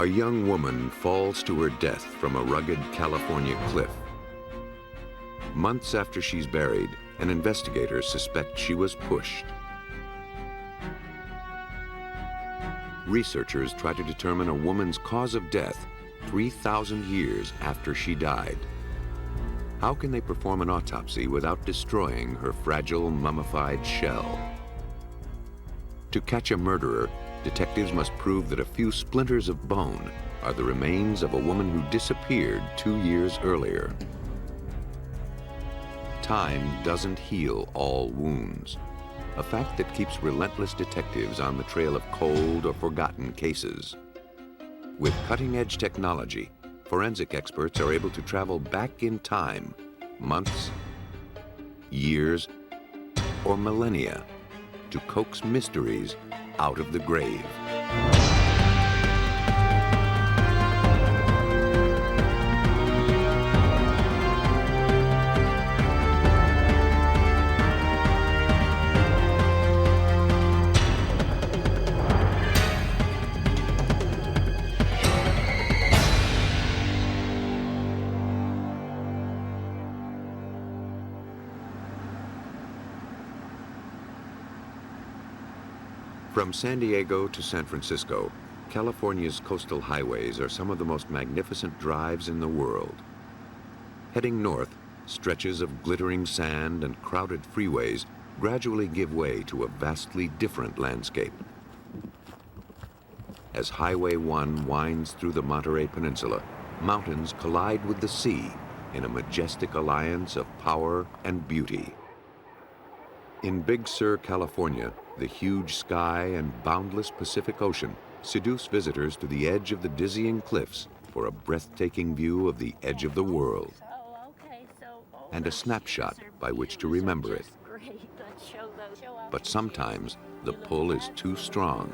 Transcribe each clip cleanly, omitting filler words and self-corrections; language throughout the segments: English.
A young woman falls to her death from a rugged California cliff. Months after she's buried, an investigator suspects she was pushed. Researchers try to determine a woman's cause of death 3,000 years after she died. How can they perform an autopsy without destroying her fragile, mummified shell? To catch a murderer, detectives must prove that a few splinters of bone are the remains of a woman who disappeared 2 years earlier. Time doesn't heal all wounds, a fact that keeps relentless detectives on the trail of cold or forgotten cases. With cutting-edge technology, forensic experts are able to travel back in time, months, years, or millennia, to coax mysteries out of the grave. From San Diego to San Francisco, California's coastal highways are some of the most magnificent drives in the world. Heading north, stretches of glittering sand and crowded freeways gradually give way to a vastly different landscape. As Highway 1 winds through the Monterey Peninsula, mountains collide with the sea in a majestic alliance of power and beauty. In Big Sur, California, the huge sky and boundless Pacific Ocean seduce visitors to the edge of the dizzying cliffs for a breathtaking view of the edge of the world and a snapshot by which to remember it. But sometimes the pull is too strong.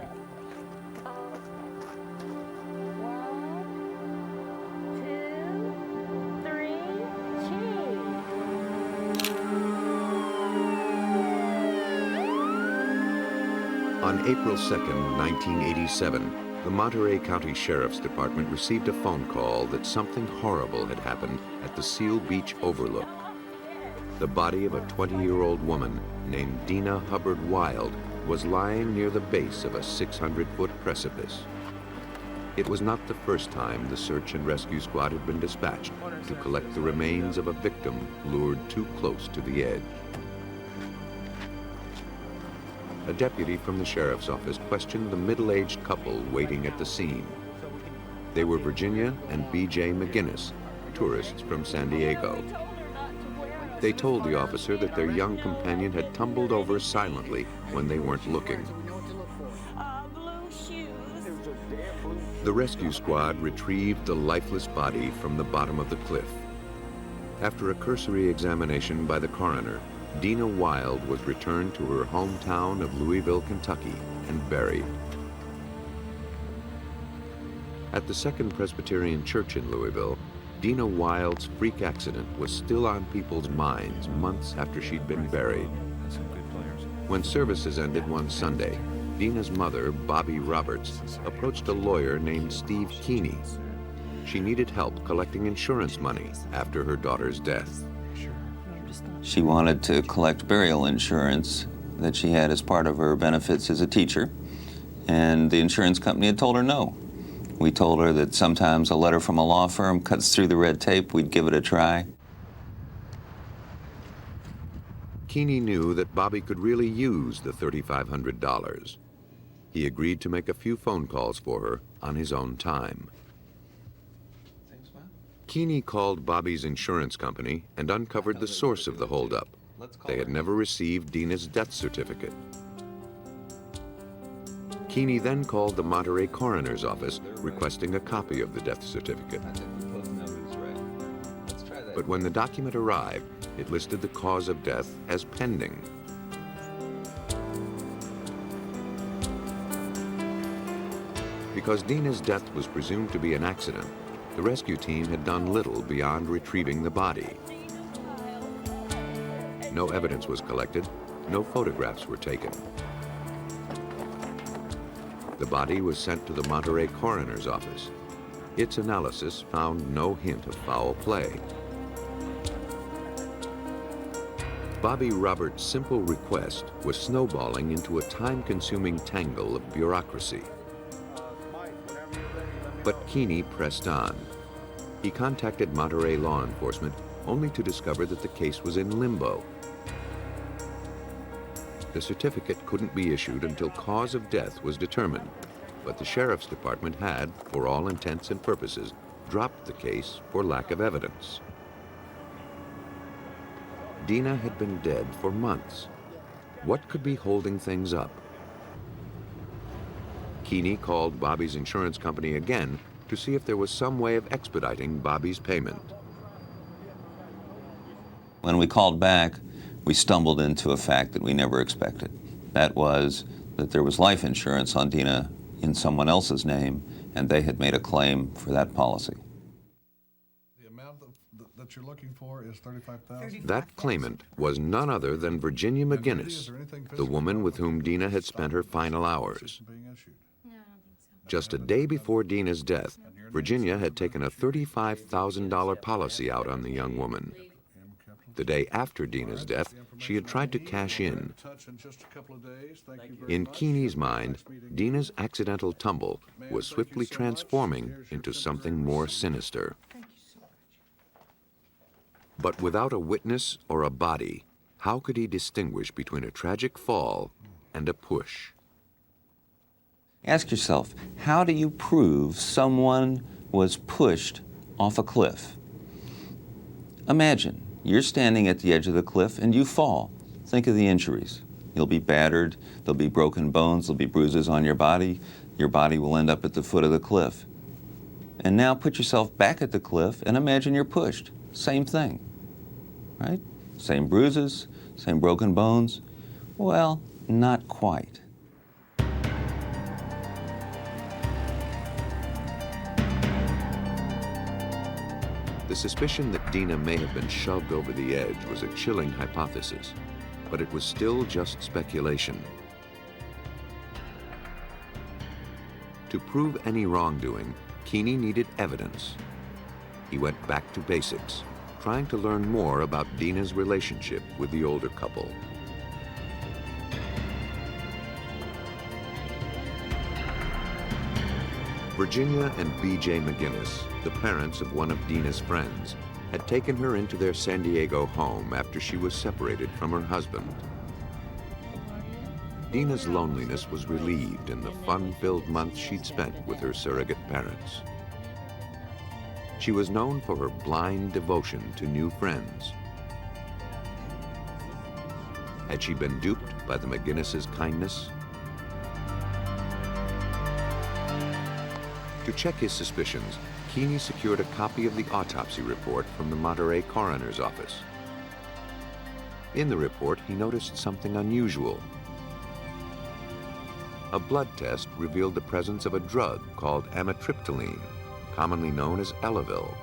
On April 2nd, 1987, the Monterey County Sheriff's Department received a phone call that something horrible had happened at the Seal Beach Overlook. The body of a 20-year-old woman named Dina Hubbard Wild was lying near the base of a 600-foot precipice. It was not the first time the search and rescue squad had been dispatched to collect the remains of a victim lured too close to the edge. A deputy from the sheriff's office questioned the middle-aged couple waiting at the scene. They were Virginia and B.J. McGinnis, tourists from San Diego. They told the officer that their young companion had tumbled over silently when they weren't looking. The rescue squad retrieved the lifeless body from the bottom of the cliff. After a cursory examination by the coroner, Dina Wild was returned to her hometown of Louisville, Kentucky, and buried. At the Second Presbyterian Church in Louisville, Dina Wild's freak accident was still on people's minds months after she'd been buried. When services ended one Sunday, Dina's mother, Bobby Roberts, approached a lawyer named Steve Keeney. She needed help collecting insurance money after her daughter's death. She wanted to collect burial insurance that she had as part of her benefits as a teacher, and the insurance company had told her no. We told her that sometimes a letter from a law firm cuts through the red tape. We'd give it a try. Keeney knew that Bobby could really use the $3,500. He agreed to make a few phone calls for her on his own time. Keeney called Bobby's insurance company and uncovered the source of the holdup. They had never received Dina's death certificate. Keeney then called the Monterey coroner's office requesting a copy of the death certificate. But when the document arrived, it listed the cause of death as pending. Because Dina's death was presumed to be an accident, the rescue team had done little beyond retrieving the body. No evidence was collected, no photographs were taken. The body was sent to the Monterey coroner's office. Its analysis found no hint of foul play. Bobby Roberts' simple request was snowballing into a time-consuming tangle of bureaucracy. But Keeney pressed on. He contacted Monterey law enforcement only to discover that the case was in limbo. The certificate couldn't be issued until cause of death was determined, but the sheriff's department had, for all intents and purposes, dropped the case for lack of evidence. Dina had been dead for months. What could be holding things up? Keeney called Bobby's insurance company again to see if there was some way of expediting Bobby's payment. When we called back, we stumbled into a fact that we never expected. That was that there was life insurance on Dina in someone else's name, and they had made a claim for that policy. The amount that you're looking for is $35,000? That claimant was none other than Virginia McGinnis, the woman with whom Dina had spent her final hours. Just a day before Dina's death, Virginia had taken a $35,000 policy out on the young woman. The day after Dina's death, she had tried to cash in. In Keeney's mind, Dina's accidental tumble was swiftly transforming into something more sinister. But without a witness or a body, how could he distinguish between a tragic fall and a push? Ask yourself, how do you prove someone was pushed off a cliff? Imagine you're standing at the edge of the cliff and you fall. Think of the injuries. You'll be battered, there'll be broken bones, there'll be bruises on your body will end up at the foot of the cliff. And now put yourself back at the cliff and imagine you're pushed. Same thing, right? Same bruises, same broken bones. Well, not quite. The suspicion that Dina may have been shoved over the edge was a chilling hypothesis, but it was still just speculation. To prove any wrongdoing, Keeney needed evidence. He went back to basics, trying to learn more about Dina's relationship with the older couple. Virginia and B.J. McGinnis, the parents of one of Dina's friends, had taken her into their San Diego home after she was separated from her husband. Dina's loneliness was relieved in the fun-filled months she'd spent with her surrogate parents. She was known for her blind devotion to new friends. Had she been duped by the McGinnis's kindness? To check his suspicions, Keeney secured a copy of the autopsy report from the Monterey coroner's office. In the report, he noticed something unusual. A blood test revealed the presence of a drug called amitriptyline, commonly known as Elavil.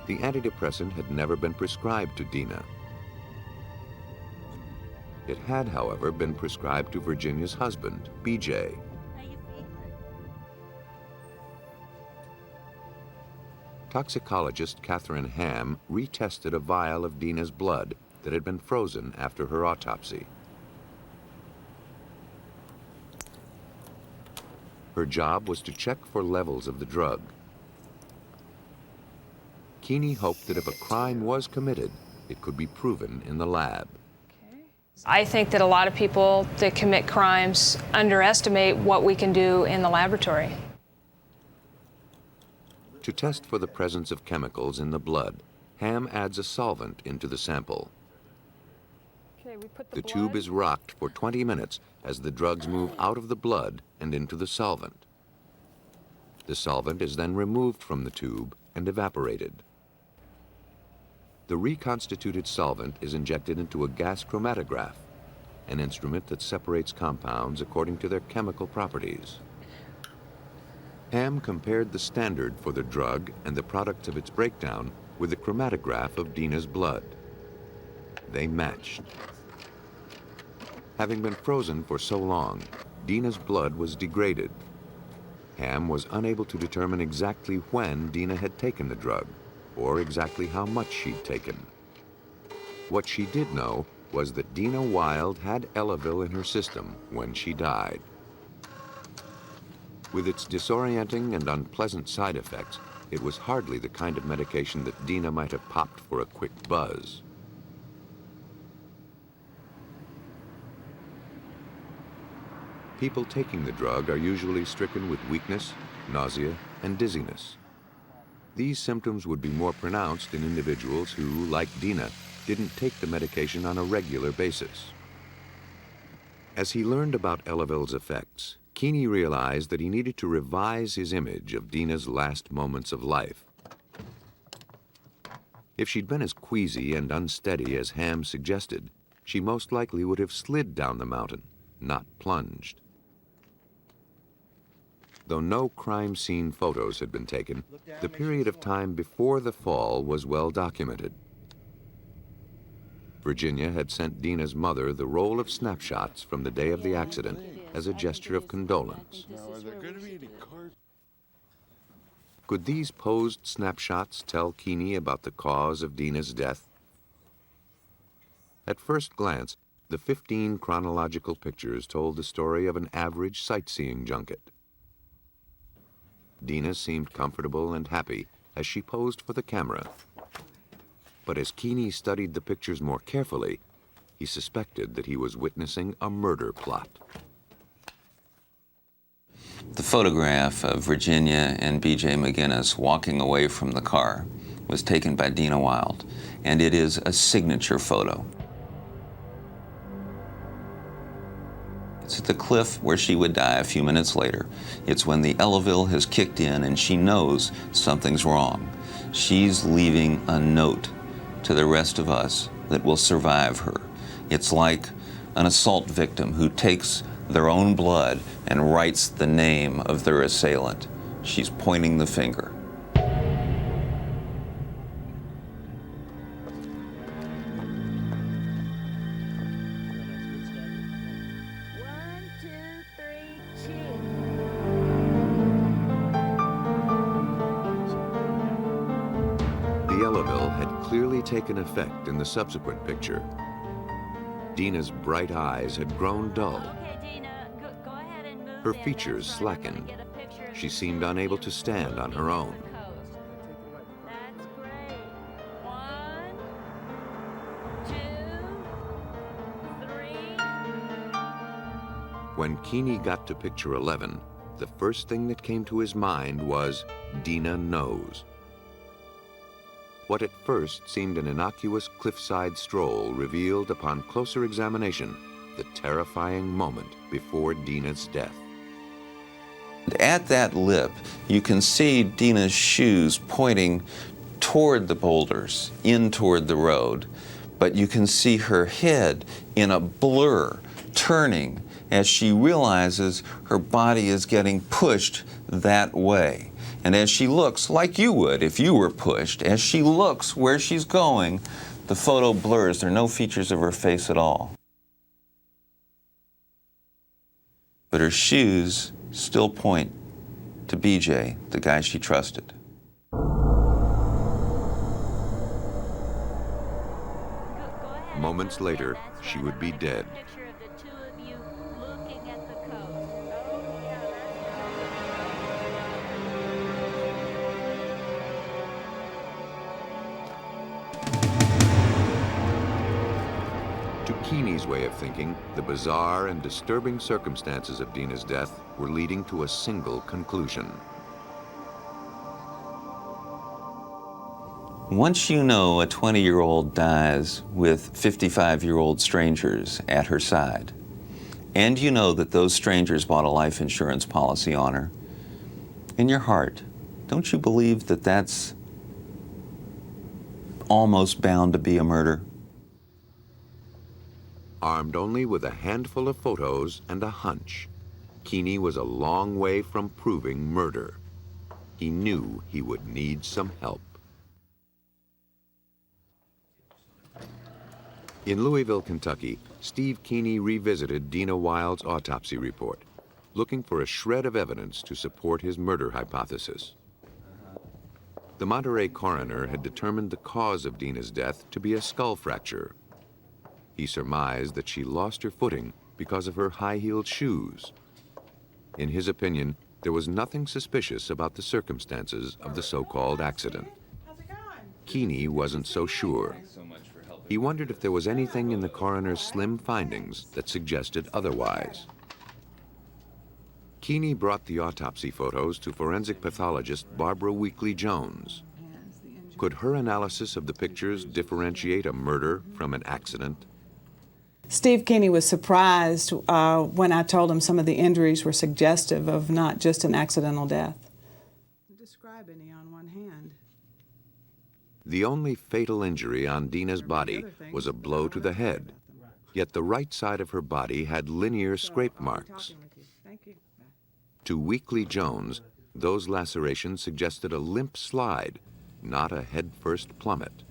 The antidepressant had never been prescribed to Dina. It had, however, been prescribed to Virginia's husband, B.J. Toxicologist Catherine Ham retested a vial of Dina's blood that had been frozen after her autopsy. Her job was to check for levels of the drug. Keeney hoped that if a crime was committed, it could be proven in the lab. I think that a lot of people that commit crimes underestimate what we can do in the laboratory. To test for the presence of chemicals in the blood, Ham adds a solvent into the sample. The tube is rocked for 20 minutes as the drugs move out of the blood and into the solvent. The solvent is then removed from the tube and evaporated. The reconstituted solvent is injected into a gas chromatograph, an instrument that separates compounds according to their chemical properties. Ham compared the standard for the drug and the products of its breakdown with the chromatograph of Dina's blood. They matched. Having been frozen for so long, Dina's blood was degraded. Ham was unable to determine exactly when Dina had taken the drug, or exactly how much she'd taken. What she did know was that Dina Wild had Elavil in her system when she died. With its disorienting and unpleasant side effects, it was hardly the kind of medication that Dina might have popped for a quick buzz. People taking the drug are usually stricken with weakness, nausea, and dizziness. These symptoms would be more pronounced in individuals who, like Dina, didn't take the medication on a regular basis. As he learned about Elavil's effects, Keeney realized that he needed to revise his image of Dina's last moments of life. If she'd been as queasy and unsteady as Ham suggested, she most likely would have slid down the mountain, not plunged. Though no crime scene photos had been taken, the period of time before the fall was well documented. Virginia had sent Dina's mother the roll of snapshots from the day of the accident as a gesture of condolence. Could these posed snapshots tell Keeney about the cause of Dina's death? At first glance, the 15 chronological pictures told the story of an average sightseeing junket. Dina seemed comfortable and happy as she posed for the camera. But as Keeney studied the pictures more carefully, he suspected that he was witnessing a murder plot. The photograph of Virginia and B.J. McGinnis walking away from the car was taken by Dina Wild, and it is a signature photo. It's at the cliff where she would die a few minutes later. It's when the Elavil has kicked in and she knows something's wrong. She's leaving a note to the rest of us that will survive her. It's like an assault victim who takes their own blood and writes the name of their assailant. She's pointing the finger. The Elavil had clearly taken effect in the subsequent picture. Dina's bright eyes had grown dull. Her features slackened. She seemed unable to stand on her own. That's great. 1, 2, 3. When Keeney got to picture 11, the first thing that came to his mind was Dina knows. What at first seemed an innocuous cliffside stroll revealed upon closer examination the terrifying moment before Dina's death. At that lip, you can see Dina's shoes pointing toward the boulders, in toward the road, but you can see her head in a blur, turning as she realizes her body is getting pushed that way. And as she looks, like you would if you were pushed, as she looks where she's going, the photo blurs. There are no features of her face at all. But her shoes still point to BJ, the guy she trusted. Moments later, she would be dead. To Keeney's way of thinking, the bizarre and disturbing circumstances of Dina's death were leading to a single conclusion. Once you know a 20-year-old dies with 55-year-old strangers at her side, and you know that those strangers bought a life insurance policy on her, in your heart, don't you believe that that's almost bound to be a murder? Armed only with a handful of photos and a hunch, Keeney was a long way from proving murder. He knew he would need some help. In Louisville, Kentucky, Steve Keeney revisited Dina Wild's autopsy report, looking for a shred of evidence to support his murder hypothesis. The Monterey coroner had determined the cause of Dina's death to be a skull fracture. He surmised that she lost her footing because of her high-heeled shoes. In his opinion, there was nothing suspicious about the circumstances of the so-called accident. Keeney wasn't so sure. He wondered if there was anything in the coroner's slim findings that suggested otherwise. Keeney brought the autopsy photos to forensic pathologist Barbara Weekly Jones. Could her analysis of the pictures differentiate a murder from an accident? Steve Keeney was surprised when I told him some of the injuries were suggestive of not just an accidental death. Describe any on one hand. The only fatal injury on Dina's body was a blow to the head, yet the right side of her body had linear scrape marks. To Weekly Jones, those lacerations suggested a limp slide, not a head-first plummet.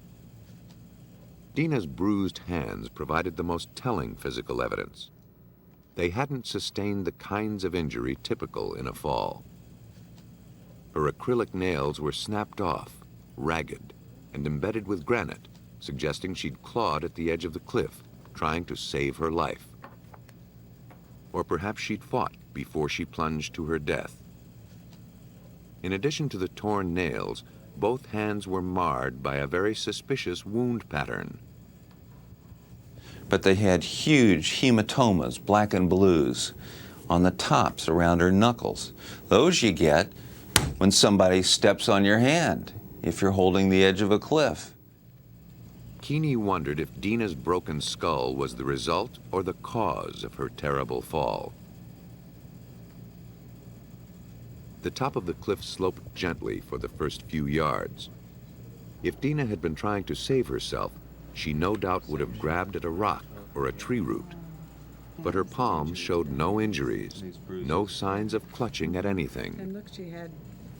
Dina's bruised hands provided the most telling physical evidence. They hadn't sustained the kinds of injury typical in a fall. Her acrylic nails were snapped off, ragged, and embedded with granite, suggesting she'd clawed at the edge of the cliff, trying to save her life. Or perhaps she'd fought before she plunged to her death. In addition to the torn nails, both hands were marred by a very suspicious wound pattern. But they had huge hematomas, black and blues, on the tops around her knuckles. Those you get when somebody steps on your hand, if you're holding the edge of a cliff. Keeney wondered if Dina's broken skull was the result or the cause of her terrible fall. The top of the cliff sloped gently for the first few yards. If Dina had been trying to save herself, she no doubt would have grabbed at a rock or a tree root. But her palms showed no injuries, no signs of clutching at anything. And look, she had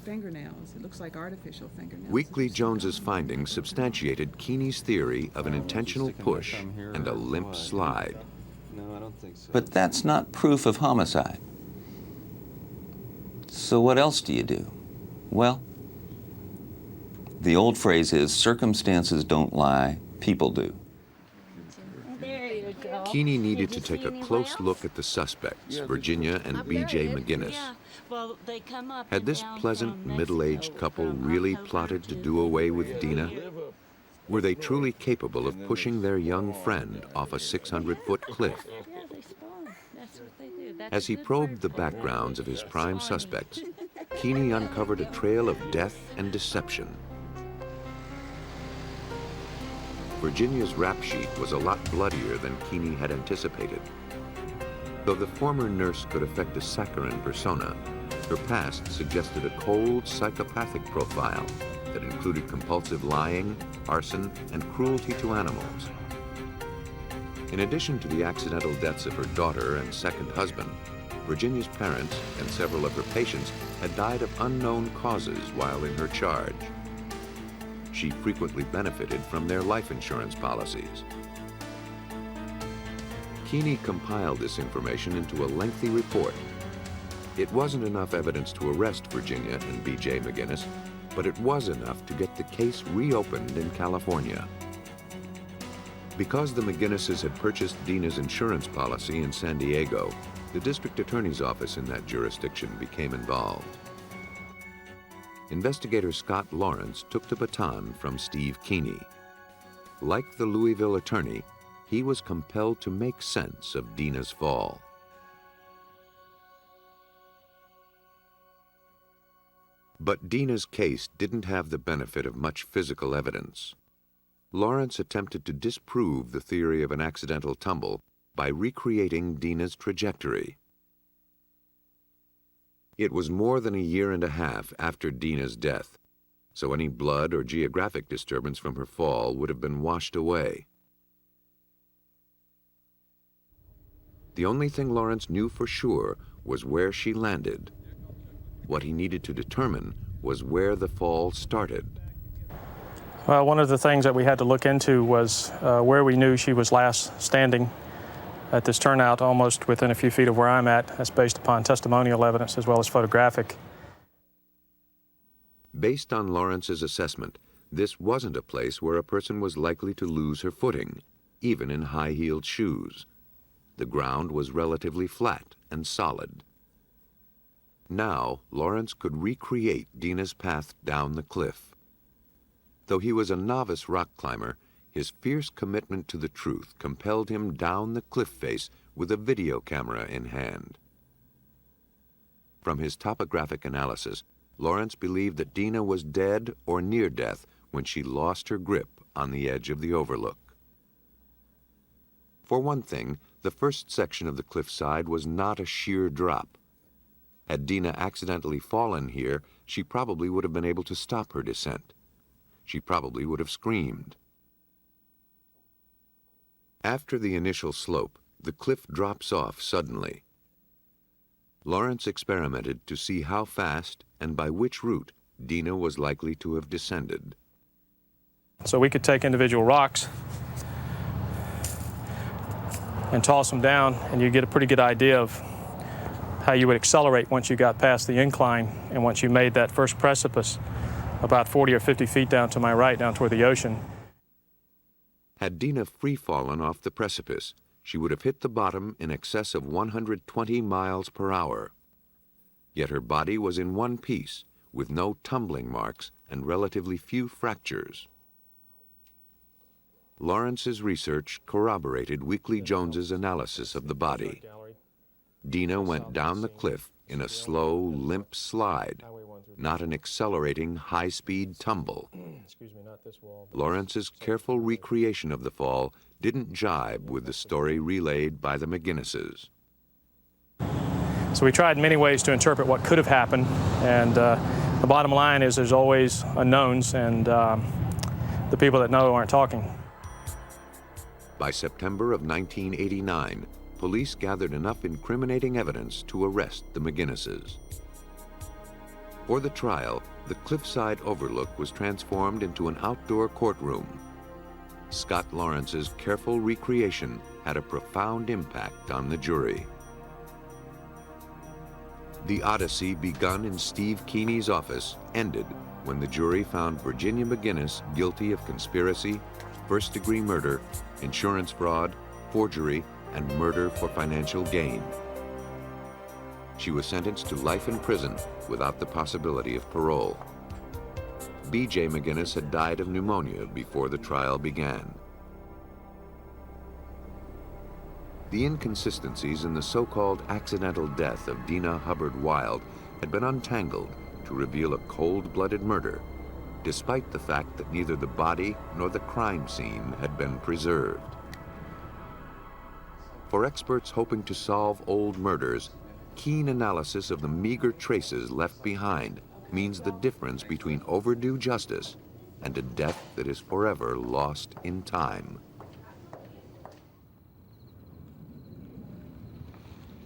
fingernails. It looks like artificial fingernails. Weekly Jones's findings substantiated Keeney's theory of an intentional push and a limp slide. No, I don't think so. But that's not proof of homicide. So what else do you do? Well, the old phrase is, circumstances don't lie, people do. There you go. Keeney needed to take a close look at the suspects, Virginia and B.J. McGinnis. Yeah. Well, they come up Had and this down pleasant, from middle-aged Mexico, couple from really October plotted to to do away with Dina? February. Were they truly capable of pushing their young friend off a 600-foot cliff? Yeah, they spawn. That's what they do. That's As a he good probed word the for it. backgrounds of his prime Spawning. suspects, Keeney uncovered a trail of death and deception. Virginia's rap sheet was a lot bloodier than Keeney had anticipated. Though the former nurse could affect a saccharine persona, her past suggested a cold, psychopathic profile that included compulsive lying, arson, and cruelty to animals. In addition to the accidental deaths of her daughter and second husband, Virginia's parents and several of her patients had died of unknown causes while in her charge. She frequently benefited from their life insurance policies. Keeney compiled this information into a lengthy report. It wasn't enough evidence to arrest Virginia and B.J. McGinnis, but it was enough to get the case reopened in California. Because the McGinnises had purchased Dina's insurance policy in San Diego, the district attorney's office in that jurisdiction became involved. Investigator Scott Lawrence took the baton from Steve Keeney. Like the Louisville attorney, he was compelled to make sense of Dina's fall. But Dina's case didn't have the benefit of much physical evidence. Lawrence attempted to disprove the theory of an accidental tumble by recreating Dina's trajectory. It was more than a year and a half after Dina's death, so any blood or geographic disturbance from her fall would have been washed away. The only thing Lawrence knew for sure was where she landed. What he needed to determine was where the fall started. Well, one of the things that we had to look into was where we knew she was last standing at this turnout, almost within a few feet of where I'm at. That's based upon testimonial evidence as well as photographic. Based on Lawrence's assessment, this wasn't a place where a person was likely to lose her footing, even in high-heeled shoes. The ground was relatively flat and solid. Now, Lawrence could recreate Dina's path down the cliff. Though he was a novice rock climber, his fierce commitment to the truth compelled him down the cliff face with a video camera in hand. From his topographic analysis, Lawrence believed that Dina was dead or near death when she lost her grip on the edge of the overlook. For one thing, the first section of the cliffside was not a sheer drop. Had Dina accidentally fallen here, she probably would have been able to stop her descent. She probably would have screamed. After the initial slope, the cliff drops off suddenly. Lawrence experimented to see how fast and by which route Dina was likely to have descended. So we could take individual rocks and toss them down, and you get a pretty good idea of how you would accelerate once you got past the incline and once you made that first precipice about 40 or 50 feet down to my right, down toward the ocean. Had Dina free-fallen off the precipice, she would have hit the bottom in excess of 120 miles per hour. Yet her body was in one piece, with no tumbling marks and relatively few fractures. Lawrence's research corroborated Weekly Jones's analysis of the body. Dina went down the cliff in a slow, limp slide, not an accelerating, high-speed tumble. Lawrence's careful recreation of the fall didn't jibe with the story relayed by the McGinnises. So we tried many ways to interpret what could have happened, and the bottom line is there's always unknowns, and the people that know aren't talking. By September of 1989, police gathered enough incriminating evidence to arrest the McGinnises. For the trial, the cliffside overlook was transformed into an outdoor courtroom. Scott Lawrence's careful recreation had a profound impact on the jury. The odyssey begun in Steve Keeney's office ended when the jury found Virginia McGinnis guilty of conspiracy, first-degree murder, insurance fraud, forgery, and murder for financial gain. She was sentenced to life in prison without the possibility of parole. B.J. McGinnis had died of pneumonia before the trial began. The inconsistencies in the so-called accidental death of Dina Hubbard Wild had been untangled to reveal a cold-blooded murder, despite the fact that neither the body nor the crime scene had been preserved. For experts hoping to solve old murders, keen analysis of the meager traces left behind means the difference between overdue justice and a death that is forever lost in time.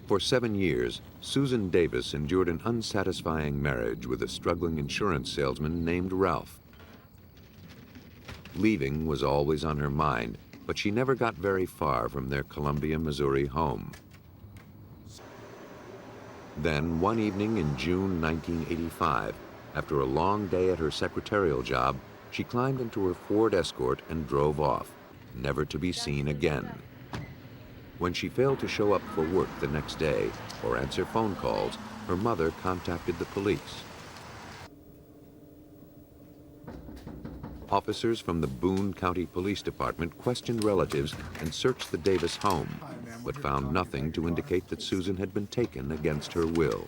For 7 years, Susan Davis endured an unsatisfying marriage with a struggling insurance salesman named Ralph. Leaving was always on her mind, but she never got very far from their Columbia, Missouri home. Then, one evening in June 1985, after a long day at her secretarial job, she climbed into her Ford Escort and drove off, never to be seen again. When she failed to show up for work the next day or answer phone calls, her mother contacted the police. Officers from the Boone County Police Department questioned relatives and searched the Davis home, but found nothing to indicate that Susan had been taken against her will.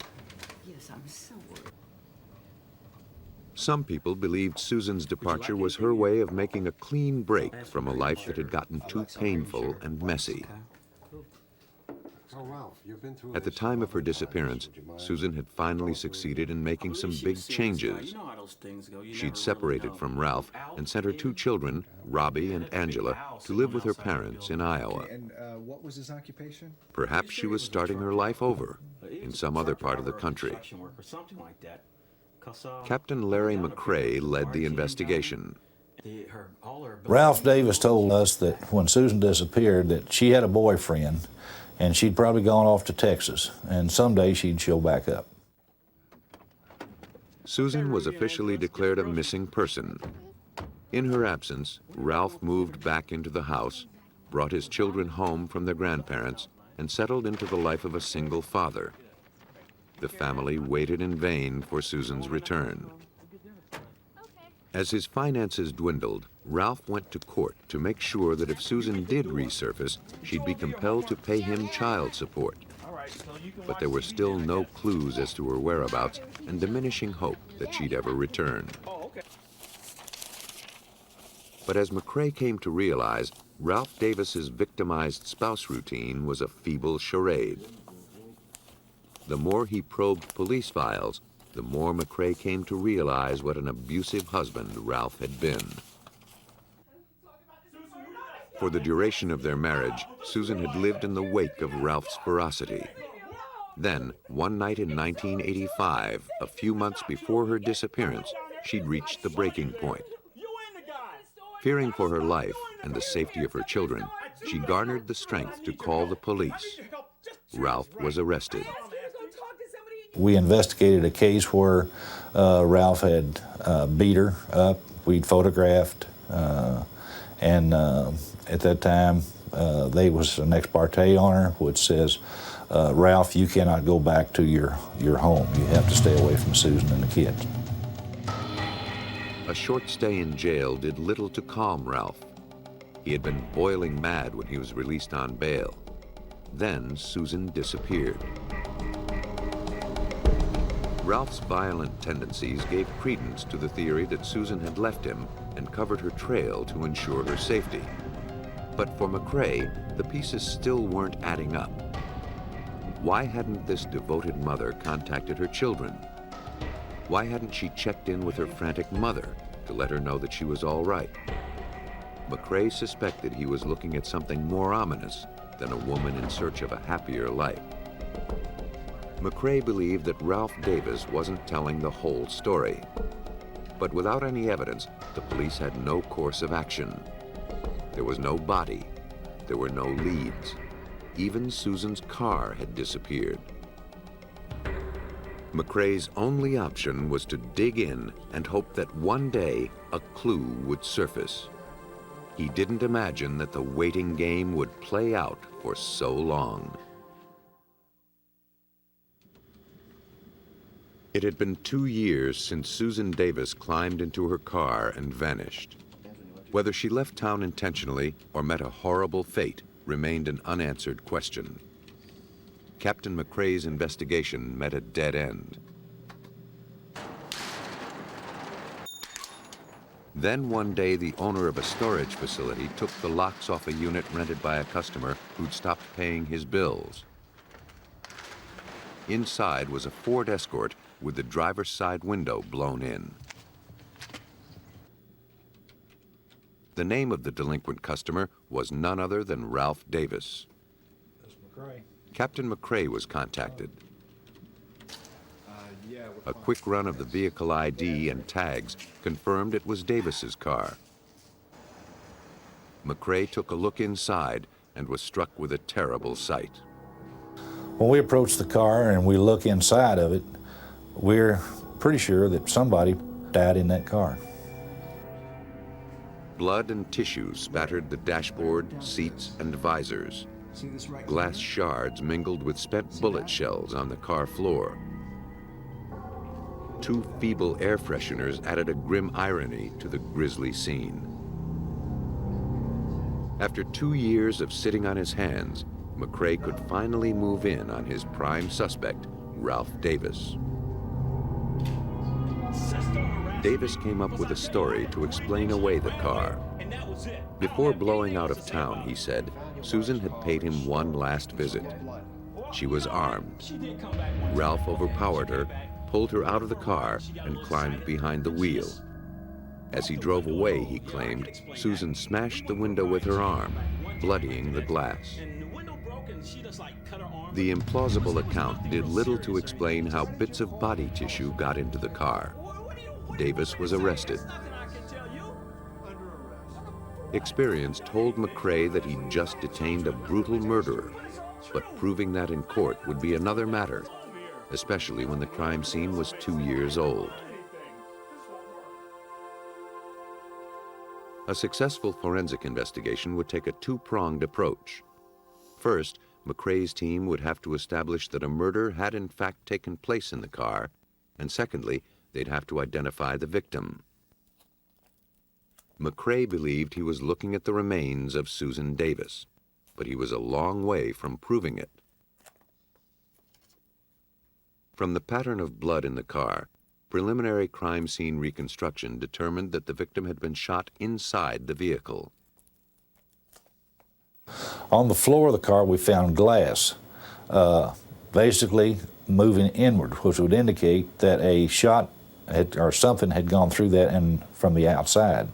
Some people believed Susan's departure was her way of making a clean break from a life that had gotten too painful and messy. At the time of her disappearance, Susan had finally succeeded in making some big changes. She'd separated from Ralph and sent her 2 children, Robbie and Angela, to live with her parents in Iowa. And what was his occupation? Perhaps she was starting her life over in some other part of the country. Captain Larry McCrae led the investigation. Ralph Davis told us that when Susan disappeared that she had a boyfriend and she'd probably gone off to Texas and someday she'd show back up. Susan was officially declared a missing person. In her absence, Ralph moved back into the house, brought his children home from their grandparents, and settled into the life of a single father. The family waited in vain for Susan's return. As his finances dwindled, Ralph went to court to make sure that if Susan did resurface, she'd be compelled to pay him child support. But there were still no clues as to her whereabouts and diminishing hope that she'd ever return. But as McCrae came to realize, Ralph Davis's victimized spouse routine was a feeble charade. The more he probed police files, the more McCrae came to realize what an abusive husband Ralph had been. For the duration of their marriage, Susan had lived in the wake of Ralph's ferocity. Then, one night in 1985, a few months before her disappearance, she'd reached the breaking point. Fearing for her life and the safety of her children, she garnered the strength to call the police. Ralph was arrested. We investigated a case where Ralph had beat her up. We'd photographed, and at that time, there was an ex parte on her, which says, Ralph, you cannot go back to your home. You have to stay away from Susan and the kids. A short stay in jail did little to calm Ralph. He had been boiling mad when he was released on bail. Then Susan disappeared. Ralph's violent tendencies gave credence to the theory that Susan had left him and covered her trail to ensure her safety. But for McCrae, the pieces still weren't adding up. Why hadn't this devoted mother contacted her children? Why hadn't she checked in with her frantic mother to let her know that she was all right? McCrae suspected he was looking at something more ominous than a woman in search of a happier life. McCrae believed that Ralph Davis wasn't telling the whole story. But without any evidence, the police had no course of action. There was no body. There were no leads. Even Susan's car had disappeared. McCrae's only option was to dig in and hope that one day a clue would surface. He didn't imagine that the waiting game would play out for so long. It had been 2 years since Susan Davis climbed into her car and vanished. Whether she left town intentionally or met a horrible fate remained an unanswered question. Captain McCrae's investigation met a dead end. Then one day, the owner of a storage facility took the locks off a unit rented by a customer who'd stopped paying his bills. Inside was a Ford Escort with the driver's side window blown in. The name of the delinquent customer was none other than Ralph Davis. That's McCrae. Captain McCrae was contacted. A quick run of the vehicle ID and tags confirmed it was Davis's car. McCrae took a look inside and was struck with a terrible sight. When we approach the car and we look inside of it, we're pretty sure that somebody died in that car. Blood and tissue spattered the dashboard, seats, and visors. Glass shards mingled with spent bullet shells on the car floor. 2 feeble air fresheners added a grim irony to the grisly scene. After 2 years of sitting on his hands, McCrae could finally move in on his prime suspect, Ralph Davis. Davis came up with a story to explain away the car. Before blowing out of town, he said, Susan had paid him one last visit. She was armed. Ralph overpowered her, pulled her out of the car, and climbed behind the wheel. As he drove away, he claimed, Susan smashed the window with her arm, bloodying the glass. The implausible account did little to explain how bits of body tissue got into the car. Davis was arrested. Experience told McCrae that he'd just detained a brutal murderer, but proving that in court would be another matter, especially when the crime scene was 2 years old. A successful forensic investigation would take a two-pronged approach. First, McCrae's team would have to establish that a murder had in fact taken place in the car, and secondly, they'd have to identify the victim. McCrae believed he was looking at the remains of Susan Davis, but he was a long way from proving it. From the pattern of blood in the car, preliminary crime scene reconstruction determined that the victim had been shot inside the vehicle. On the floor of the car, we found glass, basically moving inward, which would indicate that a shot or something had gone through that and from the outside.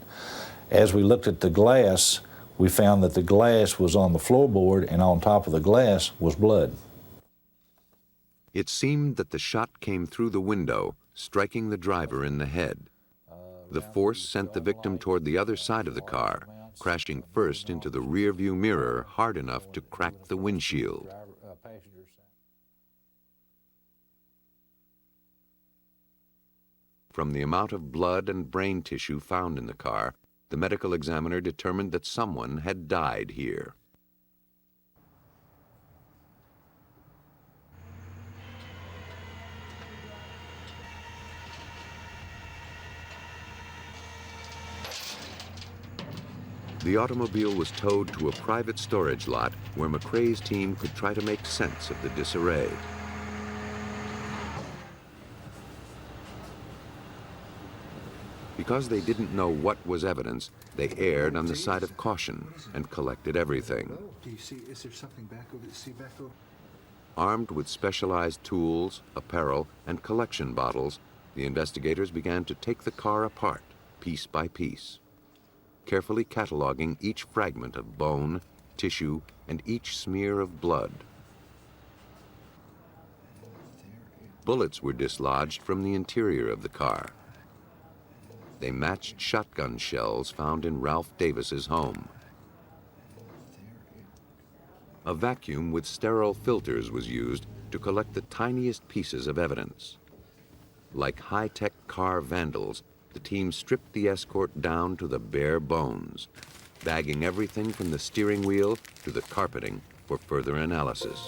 As we looked at the glass, we found that the glass was on the floorboard, and on top of the glass was blood. It seemed that the shot came through the window, striking the driver in the head. The force sent the victim toward the other side of the car, crashing first into the rearview mirror hard enough to crack the windshield. From the amount of blood and brain tissue found in the car, the medical examiner determined that someone had died here. The automobile was towed to a private storage lot where McCrae's team could try to make sense of the disarray. Because they didn't know what was evidence, they erred on the side of caution and collected everything. Do you see, is there something back over, see back over? Armed with specialized tools, apparel, and collection bottles, the investigators began to take the car apart, piece by piece, carefully cataloging each fragment of bone, tissue, and each smear of blood. Bullets were dislodged from the interior of the car. They matched shotgun shells found in Ralph Davis's home. A vacuum with sterile filters was used to collect the tiniest pieces of evidence. Like high-tech car vandals, the team stripped the escort down to the bare bones, bagging everything from the steering wheel to the carpeting for further analysis.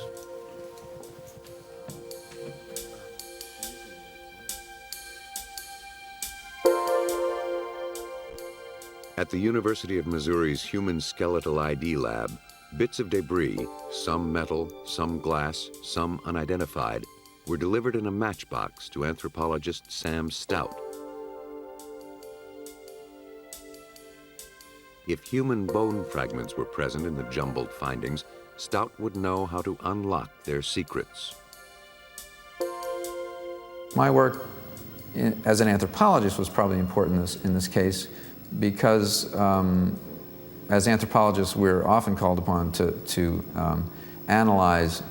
At the University of Missouri's Human Skeletal ID Lab, bits of debris, some metal, some glass, some unidentified, were delivered in a matchbox to anthropologist Sam Stout. If human bone fragments were present in the jumbled findings, Stout would know how to unlock their secrets. My work as an anthropologist was probably important in this case because as anthropologists we're often called upon to analyze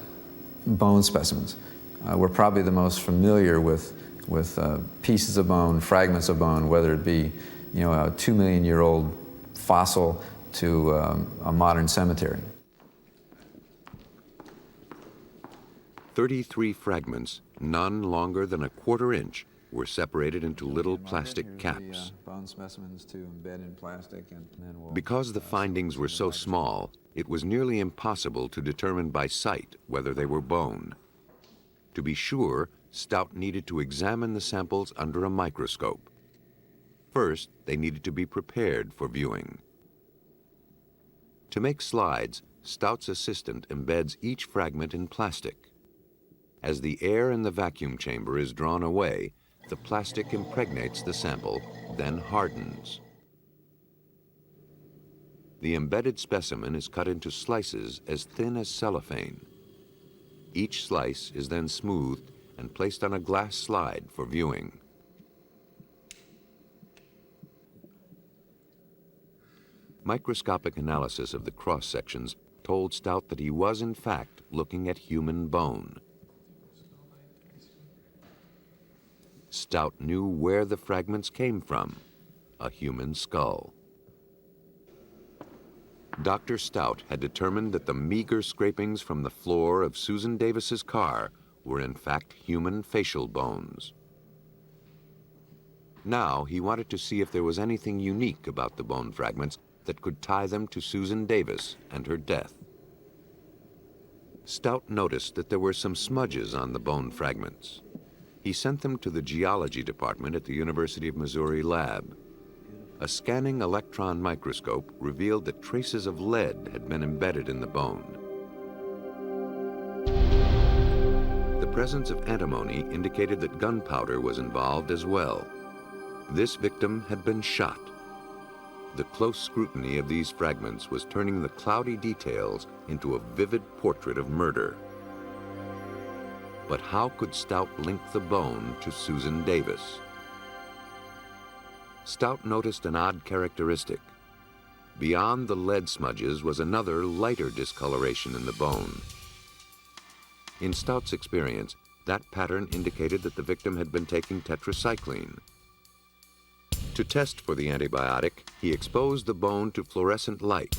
bone specimens. We're probably the most familiar with pieces of bone, fragments of bone, whether it be a 2 million year old fossil to a modern cemetery. 33 fragments, none longer than a quarter inch, were separated into little plastic caps. Bone specimens to embed in plastic, and then we'll, because the findings were so small, it was nearly impossible to determine by sight whether they were bone. To be sure, Stout needed to examine the samples under a microscope. First, they needed to be prepared for viewing. To make slides, Stout's assistant embeds each fragment in plastic. As the air in the vacuum chamber is drawn away, the plastic impregnates the sample, then hardens. The embedded specimen is cut into slices as thin as cellophane. Each slice is then smoothed and placed on a glass slide for viewing. Microscopic analysis of the cross-sections told Stout that he was, in fact, looking at human bone. Stout knew where the fragments came from, a human skull. Dr. Stout had determined that the meager scrapings from the floor of Susan Davis's car were in fact human facial bones. Now he wanted to see if there was anything unique about the bone fragments that could tie them to Susan Davis and her death. Stout noticed that there were some smudges on the bone fragments. He sent them to the geology department at the University of Missouri lab. A scanning electron microscope revealed that traces of lead had been embedded in the bone. The presence of antimony indicated that gunpowder was involved as well. This victim had been shot. The close scrutiny of these fragments was turning the cloudy details into a vivid portrait of murder. But how could Stout link the bone to Susan Davis? Stout noticed an odd characteristic. Beyond the lead smudges was another lighter discoloration in the bone. In Stout's experience, that pattern indicated that the victim had been taking tetracycline. To test for the antibiotic, he exposed the bone to fluorescent light.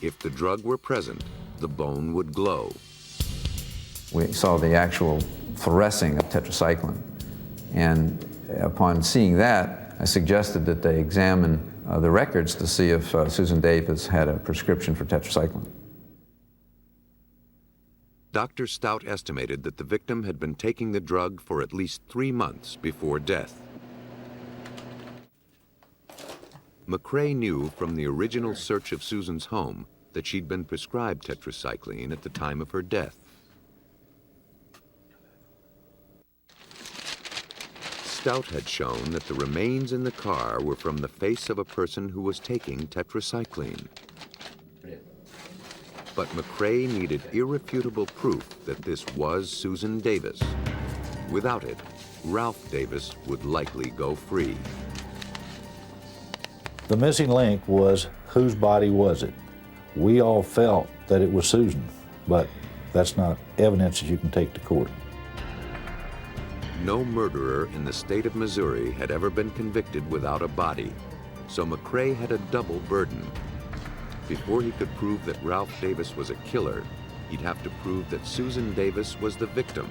If the drug were present, the bone would glow. We saw the actual fluorescing of tetracycline, and upon seeing that, I suggested that they examine the records to see if Susan Davis had a prescription for tetracycline. Dr. Stout estimated that the victim had been taking the drug for at least 3 months before death. McCrae knew from the original search of Susan's home that she'd been prescribed tetracycline at the time of her death. Stout had shown that the remains in the car were from the face of a person who was taking tetracycline. But McCrae needed irrefutable proof that this was Susan Davis. Without it, Ralph Davis would likely go free. The missing link was, whose body was it? We all felt that it was Susan, but that's not evidence that you can take to court. No murderer in the state of Missouri had ever been convicted without a body, so McCrae had a double burden. Before he could prove that Ralph Davis was a killer, he'd have to prove that Susan Davis was the victim.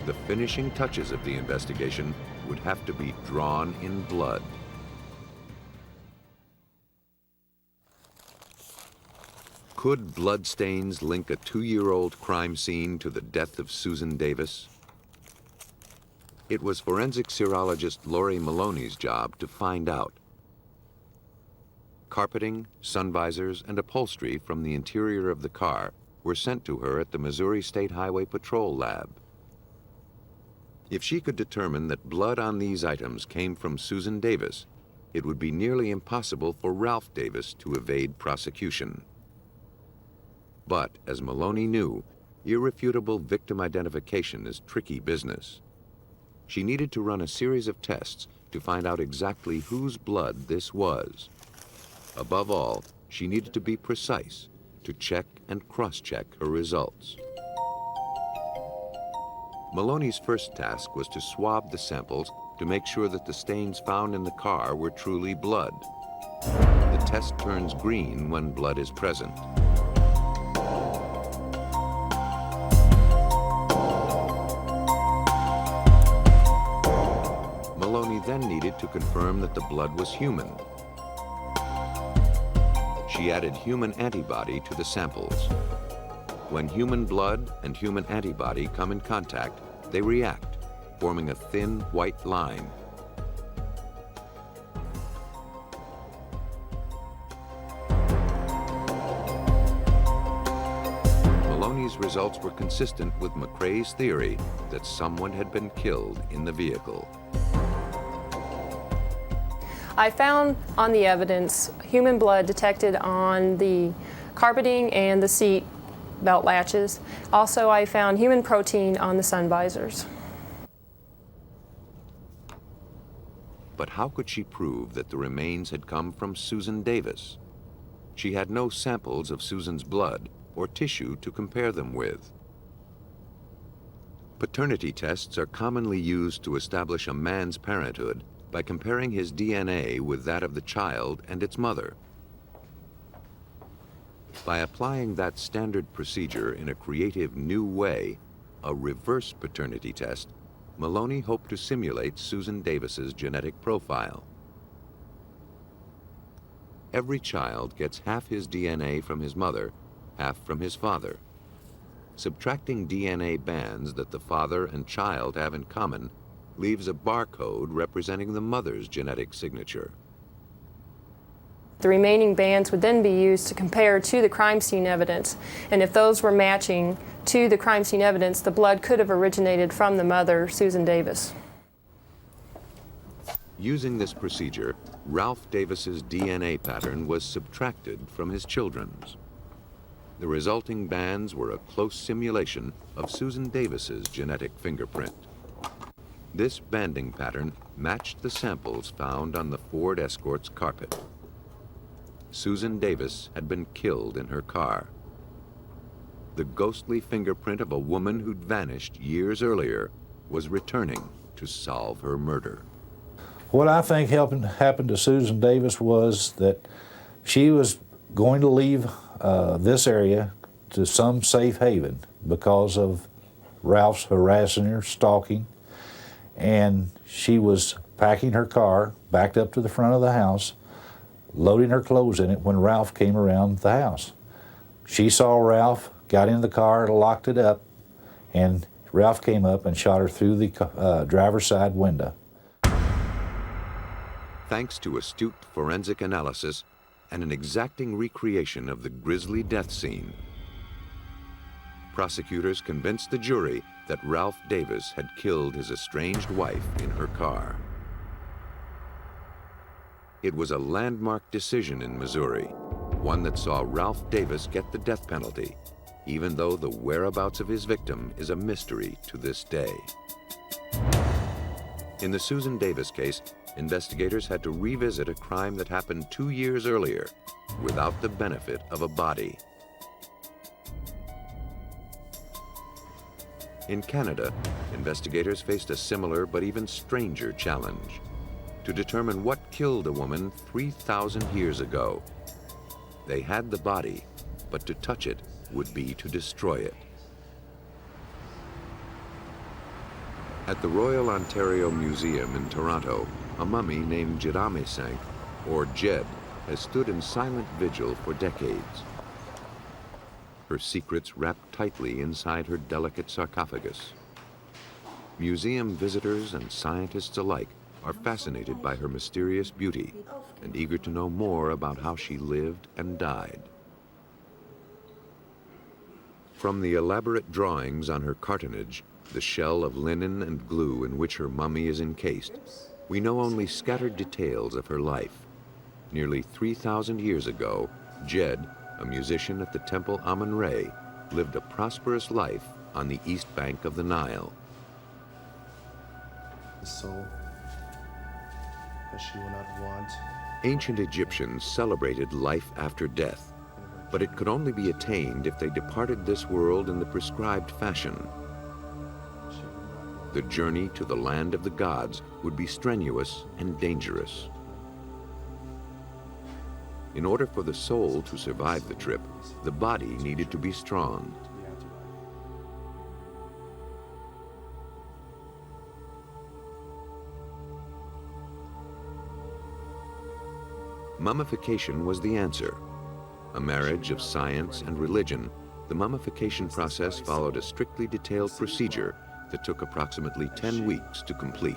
The finishing touches of the investigation would have to be drawn in blood. Could bloodstains link a 2-year-old crime scene to the death of Susan Davis? It was forensic serologist Lori Maloney's job to find out. Carpeting, sun visors, and upholstery from the interior of the car were sent to her at the Missouri State Highway Patrol lab. If she could determine that blood on these items came from Susan Davis, it would be nearly impossible for Ralph Davis to evade prosecution. But, as Maloney knew, irrefutable victim identification is tricky business. She needed to run a series of tests to find out exactly whose blood this was. Above all, she needed to be precise to check and cross-check her results. Maloney's first task was to swab the samples to make sure that the stains found in the car were truly blood. The test turns green when blood is present. Maloney then needed to confirm that the blood was human. She added human antibody to the samples. When human blood and human antibody come in contact, they react, forming a thin white line. Maloney's results were consistent with McCrae's theory that someone had been killed in the vehicle. I found on the evidence human blood detected on the carpeting and the seat belt latches. Also, I found human protein on the sun visors. But how could she prove that the remains had come from Susan Davis? She had no samples of Susan's blood or tissue to compare them with. Paternity tests are commonly used to establish a man's parenthood by comparing his DNA with that of the child and its mother. By applying that standard procedure in a creative new way, a reverse paternity test, Maloney hoped to simulate Susan Davis's genetic profile. Every child gets half his DNA from his mother, half from his father. Subtracting DNA bands that the father and child have in common leaves a barcode representing the mother's genetic signature. The remaining bands would then be used to compare to the crime scene evidence, and if those were matching to the crime scene evidence, the blood could have originated from the mother, Susan Davis. Using this procedure, Ralph Davis's DNA pattern was subtracted from his children's. The resulting bands were a close simulation of Susan Davis's genetic fingerprint. This banding pattern matched the samples found on the Ford Escort's carpet. Susan Davis had been killed in her car. The ghostly fingerprint of a woman who'd vanished years earlier was returning to solve her murder. What I think happened to Susan Davis was that she was going to leave this area to some safe haven because of Ralph's harassing her, stalking, and she was packing her car, backed up to the front of the house, loading her clothes in it when Ralph came around the house. She saw Ralph, got in the car, locked it up, and Ralph came up and shot her through the driver's side window. Thanks to astute forensic analysis and an exacting recreation of the grisly death scene, prosecutors convinced the jury that Ralph Davis had killed his estranged wife in her car. It was a landmark decision in Missouri, one that saw Ralph Davis get the death penalty, even though the whereabouts of his victim is a mystery to this day. In the Susan Davis case, investigators had to revisit a crime that happened 2 years earlier without the benefit of a body. In Canada, investigators faced a similar but even stranger challenge: to determine what killed a woman 3,000 years ago. They had the body, but to touch it would be to destroy it. At the Royal Ontario Museum in Toronto, a mummy named Jedame-Sank, or Jed, has stood in silent vigil for decades. Her secrets wrapped tightly inside her delicate sarcophagus. Museum visitors and scientists alike are fascinated by her mysterious beauty and eager to know more about how she lived and died. From the elaborate drawings on her cartonnage, the shell of linen and glue in which her mummy is encased, we know only scattered details of her life. Nearly 3,000 years ago, Jed, a musician at the Temple Amun-Re, lived a prosperous life on the east bank of the Nile. So that she will not want. Ancient Egyptians celebrated life after death, but it could only be attained if they departed this world in the prescribed fashion. The journey to the land of the gods would be strenuous and dangerous. In order for the soul to survive the trip, the body needed to be strong. Mummification was the answer. A marriage of science and religion, the mummification process followed a strictly detailed procedure that took approximately 10 weeks to complete.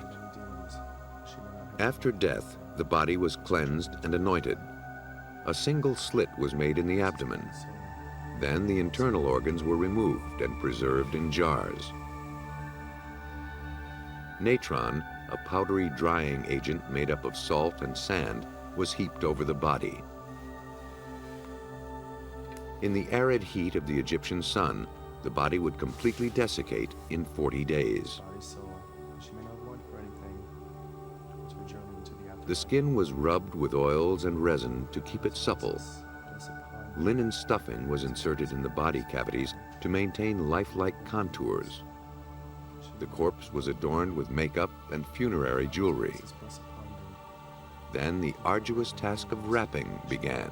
After death, the body was cleansed and anointed. A single slit was made in the abdomen. Then the internal organs were removed and preserved in jars. Natron, a powdery drying agent made up of salt and sand, was heaped over the body. In the arid heat of the Egyptian sun, the body would completely desiccate in 40 days. The skin was rubbed with oils and resin to keep it supple. Linen stuffing was inserted in the body cavities to maintain lifelike contours. The corpse was adorned with makeup and funerary jewelry. Then the arduous task of wrapping began.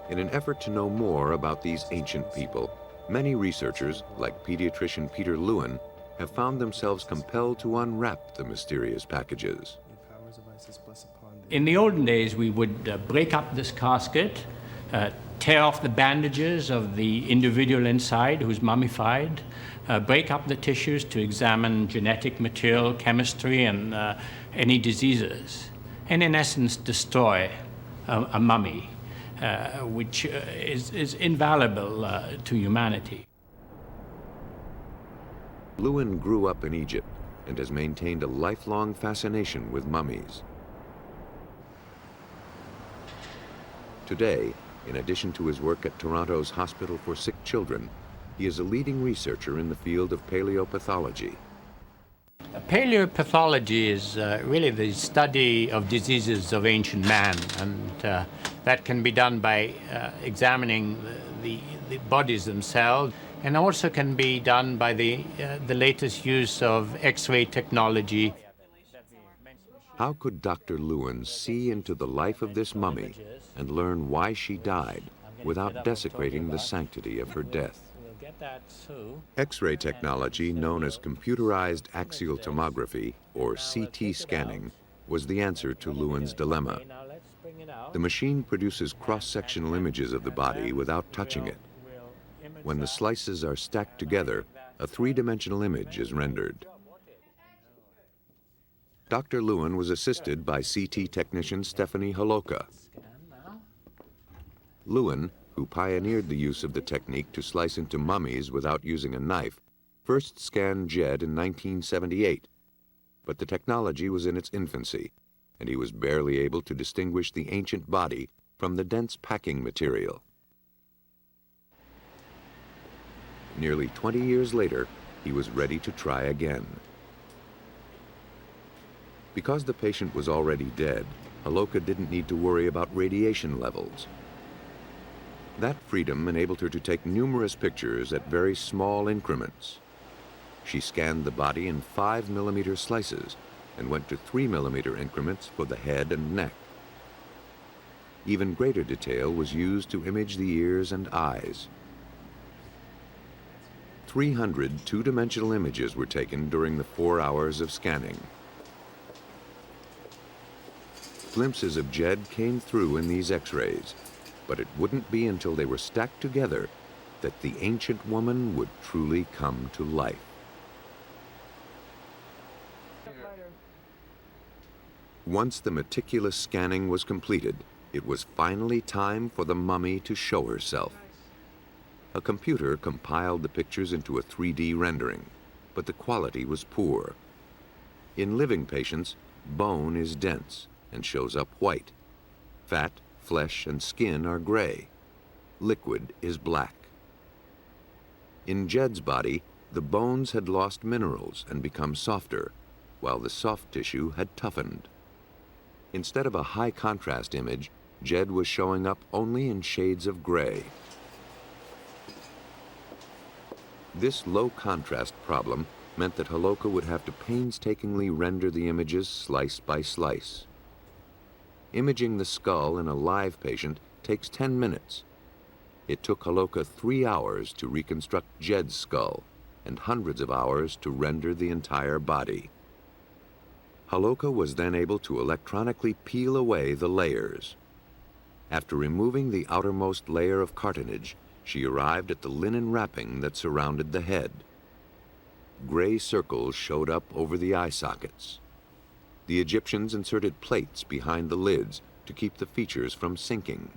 In an effort to know more about these ancient people, many researchers, like pediatrician Peter Lewin, have found themselves compelled to unwrap the mysterious packages. In the olden days, we would break up this casket, tear off the bandages of the individual inside who's mummified, break up the tissues to examine genetic material, chemistry, and any diseases, and in essence destroy a mummy, which is invaluable to humanity. Lewin grew up in Egypt and has maintained a lifelong fascination with mummies. Today, in addition to his work at Toronto's Hospital for Sick Children, he is a leading researcher in the field of paleopathology. Paleopathology is really the study of diseases of ancient man, and that can be done by examining the bodies themselves, and also can be done by the latest use of X-ray technology. How could Dr. Lewin see into the life of this mummy and learn why she died without desecrating the sanctity of her death? X-ray technology, known as computerized axial tomography, or CT scanning, was the answer to Lewin's dilemma. The machine produces cross-sectional images of the body without touching it. When the slices are stacked together, a three-dimensional image is rendered. Dr. Lewin was assisted by CT technician Stephanie Holoka. Lewin, who pioneered the use of the technique to slice into mummies without using a knife, first scanned Jed in 1978. But the technology was in its infancy, and he was barely able to distinguish the ancient body from the dense packing material. Nearly 20 years later, he was ready to try again. Because the patient was already dead, Holoka didn't need to worry about radiation levels. That freedom enabled her to take numerous pictures at very small increments. She scanned the body in 5mm slices and went to 3mm increments for the head and neck. Even greater detail was used to image the ears and eyes. 300 two-dimensional images were taken during the 4 hours of scanning. Glimpses of Jed came through in these X-rays, but it wouldn't be until they were stacked together that the ancient woman would truly come to life. Once the meticulous scanning was completed, it was finally time for the mummy to show herself. A computer compiled the pictures into a 3D rendering, but the quality was poor. In living patients, bone is dense and shows up white. Fat, flesh, and skin are gray. Liquid is black. In Jed's body, the bones had lost minerals and become softer, while the soft tissue had toughened. Instead of a high-contrast image, Jed was showing up only in shades of gray. This low-contrast problem meant that Holoka would have to painstakingly render the images slice by slice. Imaging the skull in a live patient takes 10 minutes. It took Holoka 3 hours to reconstruct Jed's skull and hundreds of hours to render the entire body. Holoka was then able to electronically peel away the layers. After removing the outermost layer of cartilage, she arrived at the linen wrapping that surrounded the head. Gray circles showed up over the eye sockets. The Egyptians inserted plates behind the lids to keep the features from sinking.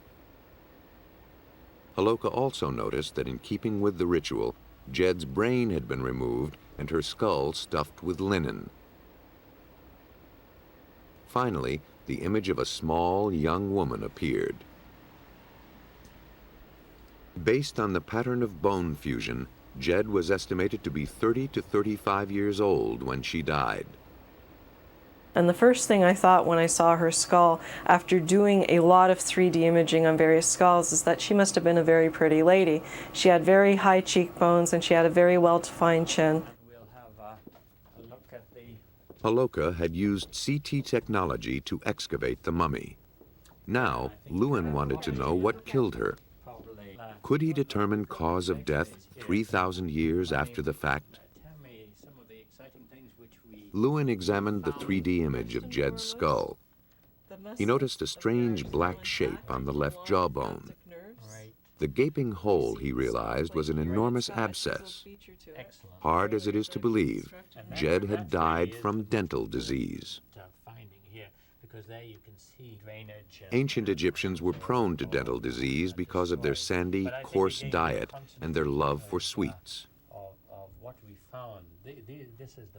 Holoka also noticed that in keeping with the ritual, Jed's brain had been removed and her skull stuffed with linen. Finally, the image of a small, young woman appeared. Based on the pattern of bone fusion, Jed was estimated to be 30 to 35 years old when she died. And the first thing I thought when I saw her skull, after doing a lot of 3D imaging on various skulls, is that she must have been a very pretty lady. She had very high cheekbones and she had a very well-defined chin. Holoka had used CT technology to excavate the mummy. Now, Lewin wanted to know what killed her. Could he determine cause of death 3,000 years after the fact? Lewin examined the 3D image of Jed's skull. He noticed a strange black shape on the left jawbone. The gaping hole, he realized, was an enormous abscess. Hard as it is to believe, Jed had died from dental disease. Ancient Egyptians were prone to dental disease because of their sandy, coarse diet and their love for sweets.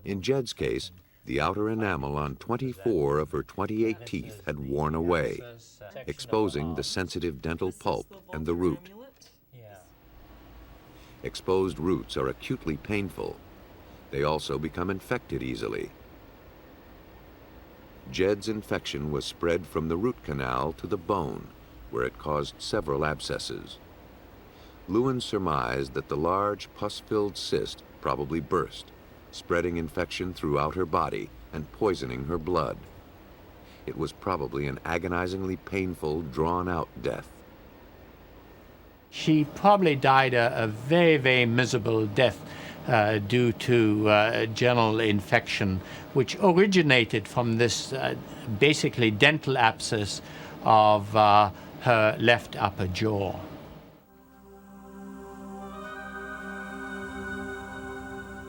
In Jed's case, the outer enamel on 24 of her 28 teeth had worn away, exposing the sensitive dental pulp and the root. Exposed roots are acutely painful. They also become infected easily. Jed's infection was spread from the root canal to the bone, where it caused several abscesses. Lewin surmised that the large pus-filled cyst probably burst, spreading infection throughout her body and poisoning her blood. It was probably an agonizingly painful, drawn-out death. She probably died a very, very miserable death due to general infection, which originated from this basically dental abscess of her left upper jaw.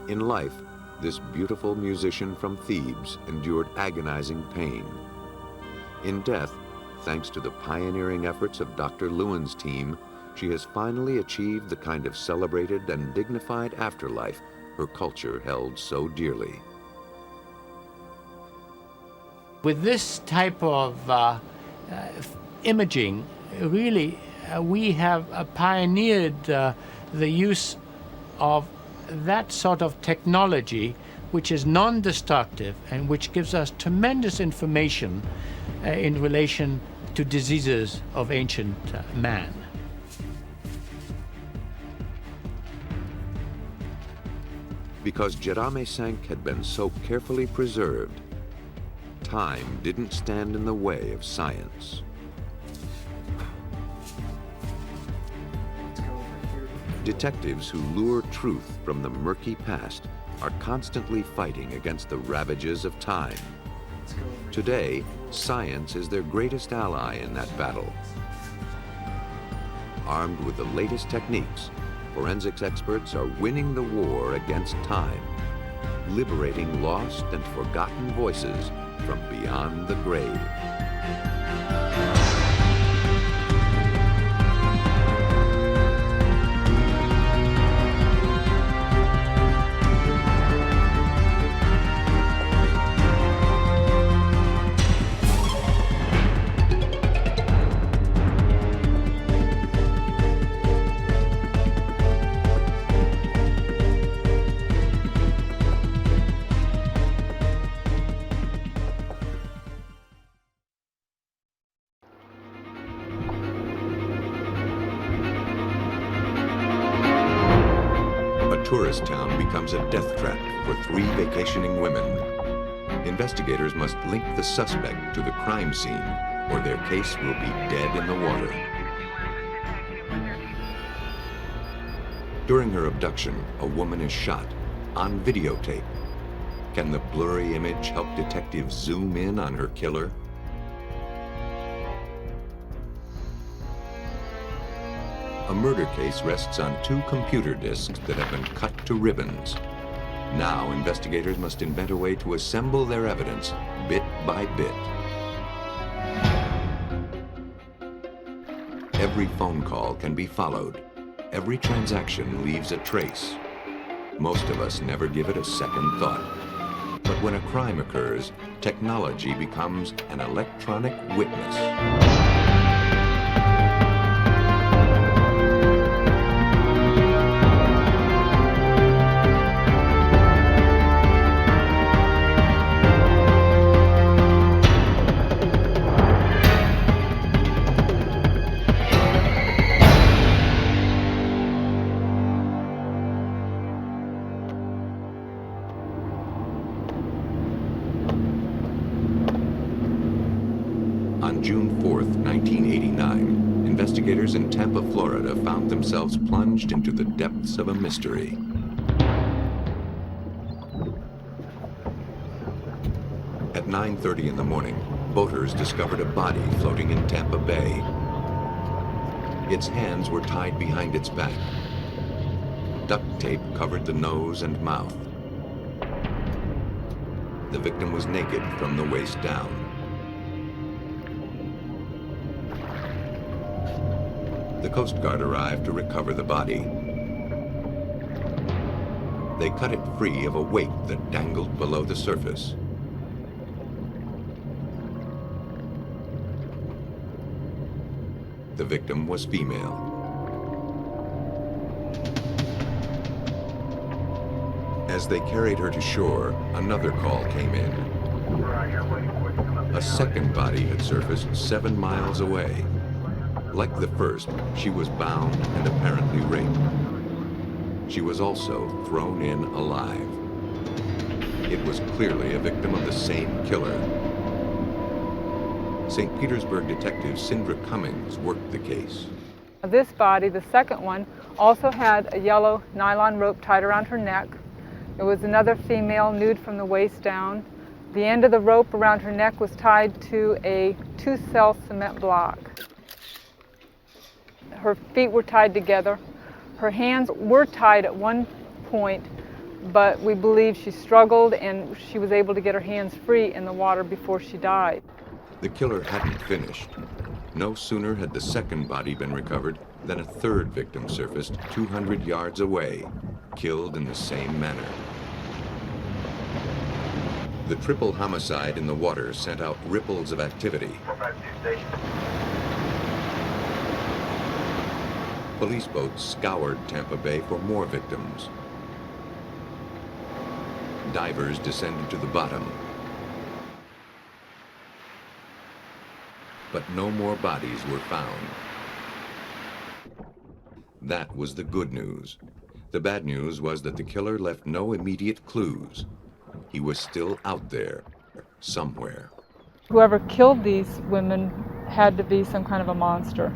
In life, this beautiful musician from Thebes endured agonizing pain. In death, thanks to the pioneering efforts of Dr. Lewin's team, she has finally achieved the kind of celebrated and dignified afterlife her culture held so dearly. With this type of imaging, really, we have pioneered the use of that sort of technology which is non-destructive and which gives us tremendous information in relation to diseases of ancient man. Because Jedame had been so carefully preserved, time didn't stand in the way of science. Detectives who lure truth from the murky past are constantly fighting against the ravages of time. Today, science is their greatest ally in that battle. Armed with the latest techniques, forensics experts are winning the war against time, liberating lost and forgotten voices from beyond the grave. Tourist town becomes a death trap for 3 vacationing women. Investigators must link the suspect to the crime scene, or their case will be dead in the water. During her abduction, a woman is shot on videotape. Can the blurry image help detectives zoom in on her killer? A murder case rests on 2 computer disks that have been cut to ribbons. Now, investigators must invent a way to assemble their evidence bit by bit. Every phone call can be followed. Every transaction leaves a trace. Most of us never give it a second thought. But when a crime occurs, technology becomes an electronic witness. On June 4th, investigators in Tampa, Florida found themselves plunged into the depths of a mystery. At 9:30 in the morning, boaters discovered a body floating in Tampa Bay. Its hands were tied behind its back. Duct tape covered the nose and mouth. The victim was naked from the waist down. The Coast Guard arrived to recover the body. They cut it free of a weight that dangled below the surface. The victim was female. As they carried her to shore, another call came in. A second body had surfaced 7 miles away. Like the first, she was bound and apparently raped. She was also thrown in alive. It was clearly a victim of the same killer. St. Petersburg detective Cindra Cummings worked the case. This body, the second one, also had a yellow nylon rope tied around her neck. It was another female, nude from the waist down. The end of the rope around her neck was tied to a 2-cell cement block. Her feet were tied together. Her hands were tied at one point, but we believe she struggled and she was able to get her hands free in the water before she died. The killer hadn't finished. No sooner had the second body been recovered than a third victim surfaced 200 yards away, killed in the same manner. The triple homicide in the water sent out ripples of activity. Police boats scoured Tampa Bay for more victims. Divers descended to the bottom. But no more bodies were found. That was the good news. The bad news was that the killer left no immediate clues. He was still out there, somewhere. Whoever killed these women had to be some kind of a monster.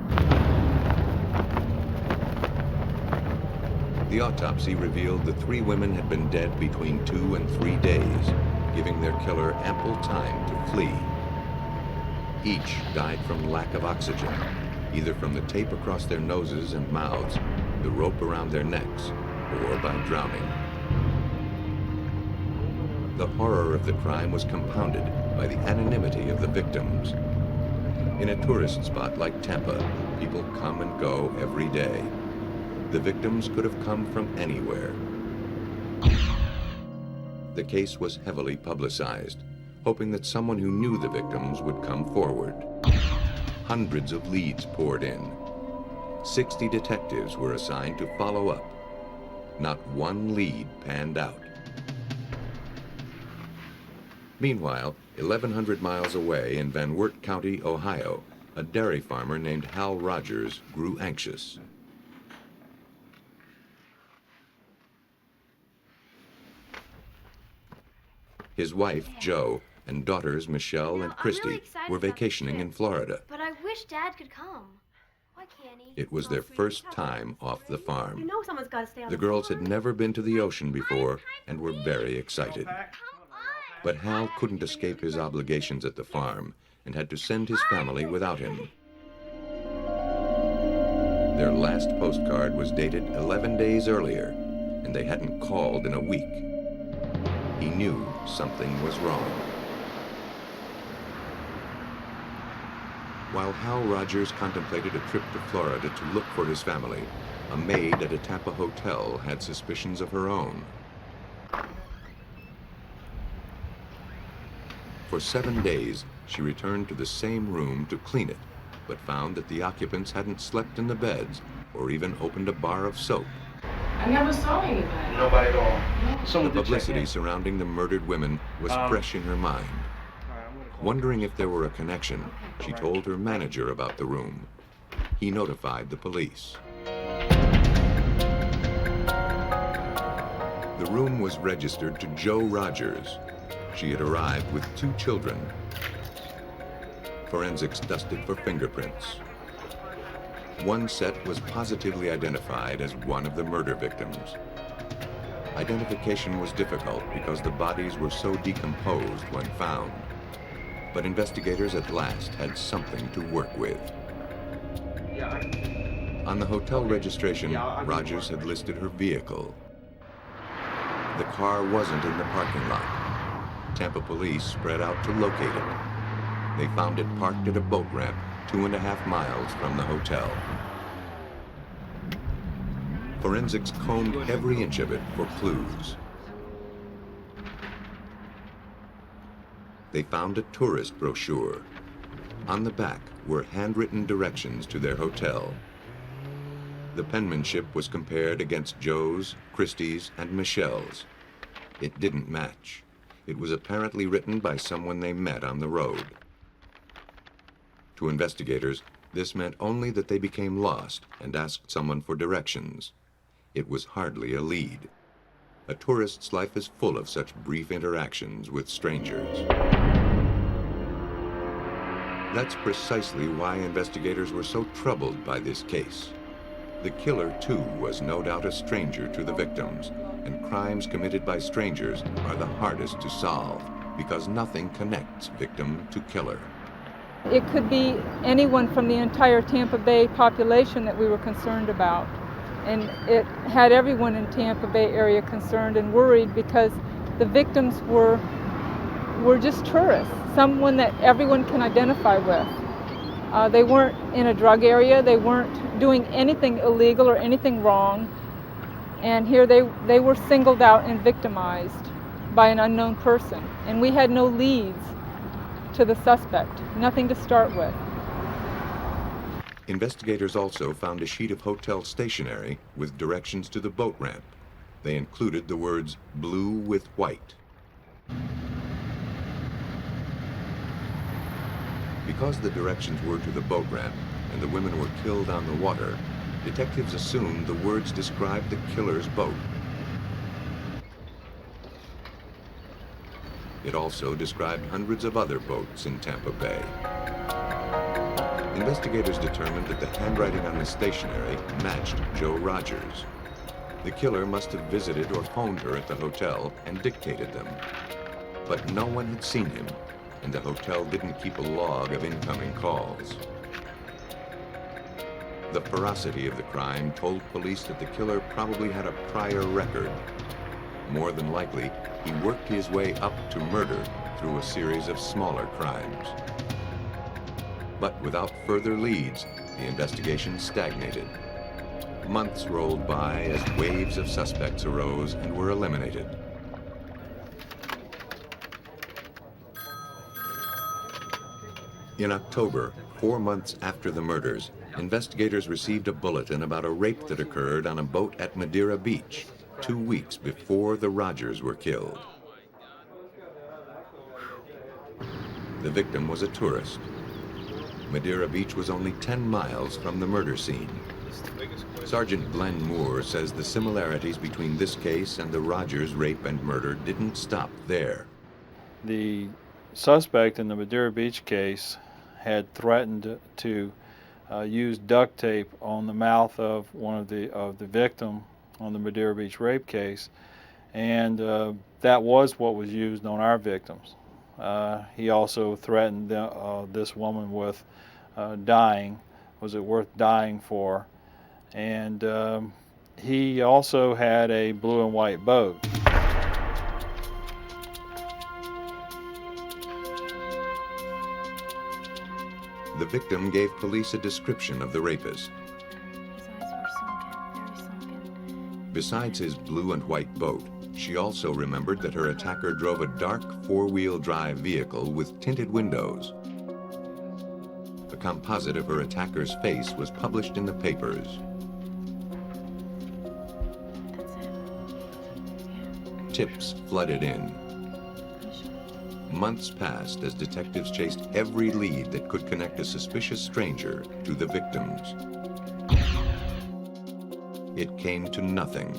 The autopsy revealed the 3 women had been dead between 2 and 3 days, giving their killer ample time to flee. Each died from lack of oxygen, either from the tape across their noses and mouths, the rope around their necks, or by drowning. The horror of the crime was compounded by the anonymity of the victims. In a tourist spot like Tampa, people come and go every day. The victims could have come from anywhere. The case was heavily publicized, hoping that someone who knew the victims would come forward. Hundreds of leads poured in. 60 detectives were assigned to follow up. Not one lead panned out. Meanwhile, 1,100 miles away in Van Wert County, Ohio, a dairy farmer named Hal Rogers grew anxious. His wife, Jo, and daughters, Michelle and Christy, were vacationing in Florida. But I wish Dad could come. Why can't he? It was their first time off the farm. You know someone's got to stay on The girls had never been to the ocean before and were very excited. But Hal couldn't escape his obligations at the farm and had to send his family without him. Their last postcard was dated 11 days earlier, and they hadn't called in a week. He knew something was wrong. While Hal Rogers contemplated a trip to Florida to look for his family, a maid at a Tampa hotel had suspicions of her own. For 7 days, she returned to the same room to clean it, but found that the occupants hadn't slept in the beds or even opened a bar of soap. I never saw anybody. Nobody at all. The publicity surrounding the murdered women was fresh in her mind. Wondering if there were a connection, she told her manager about the room. He notified the police. The room was registered to Jo Rogers. She had arrived with 2 children. Forensics dusted for fingerprints. One set was positively identified as one of the murder victims. Identification was difficult because the bodies were so decomposed when found. But investigators at last had something to work with. On the hotel registration, Rogers had listed her vehicle. The car wasn't in the parking lot. Tampa police spread out to locate it. They found it parked at a boat ramp 2.5 miles from the hotel. Forensics combed every inch of it for clues. They found a tourist brochure. On the back were handwritten directions to their hotel. The penmanship was compared against Joe's, Christie's, and Michelle's. It didn't match. It was apparently written by someone they met on the road. To investigators, this meant only that they became lost and asked someone for directions. It was hardly a lead. A tourist's life is full of such brief interactions with strangers. That's precisely why investigators were so troubled by this case. The killer, too, was no doubt a stranger to the victims, and crimes committed by strangers are the hardest to solve because nothing connects victim to killer. It could be anyone from the entire Tampa Bay population that we were concerned about. And it had everyone in Tampa Bay area concerned and worried because the victims were just tourists, someone that everyone can identify with. They weren't in a drug area, they weren't doing anything illegal or anything wrong, and here they were singled out and victimized by an unknown person. And we had no leads to the suspect, nothing to start with. Investigators also found a sheet of hotel stationery with directions to the boat ramp. They included the words blue with white. Because the directions were to the boat ramp and the women were killed on the water, detectives assumed the words described the killer's boat. It also described hundreds of other boats in Tampa Bay. Investigators determined that the handwriting on the stationery matched Joe Rogers. The killer must have visited or phoned her at the hotel and dictated them. But no one had seen him, and the hotel didn't keep a log of incoming calls. The ferocity of the crime told police that the killer probably had a prior record. More than likely, he worked his way up to murder through a series of smaller crimes. But without further leads, the investigation stagnated. Months rolled by as waves of suspects arose and were eliminated. In October, 4 months after the murders, investigators received a bulletin about a rape that occurred on a boat at Madeira Beach, 2 weeks before the Rogers were killed. The victim was a tourist. Madeira Beach was only 10 miles from the murder scene. Sergeant Glenn Moore says the similarities between this case and the Rogers rape and murder didn't stop there. The suspect in the Madeira Beach case had threatened to use duct tape on the mouth of one of the victim on the Madeira Beach rape case, and that was what was used on our victims. He also threatened this woman with dying. Was it worth dying for? And he also had a blue and white boat. The victim gave police a description of the rapist. His eyes were sunken, very sunken. Besides his blue and white boat, she also remembered that her attacker drove a dark four-wheel drive vehicle with tinted windows. A composite of her attacker's face was published in the papers. That's it. Yeah. Tips flooded in. Months passed as detectives chased every lead that could connect a suspicious stranger to the victims. It came to nothing.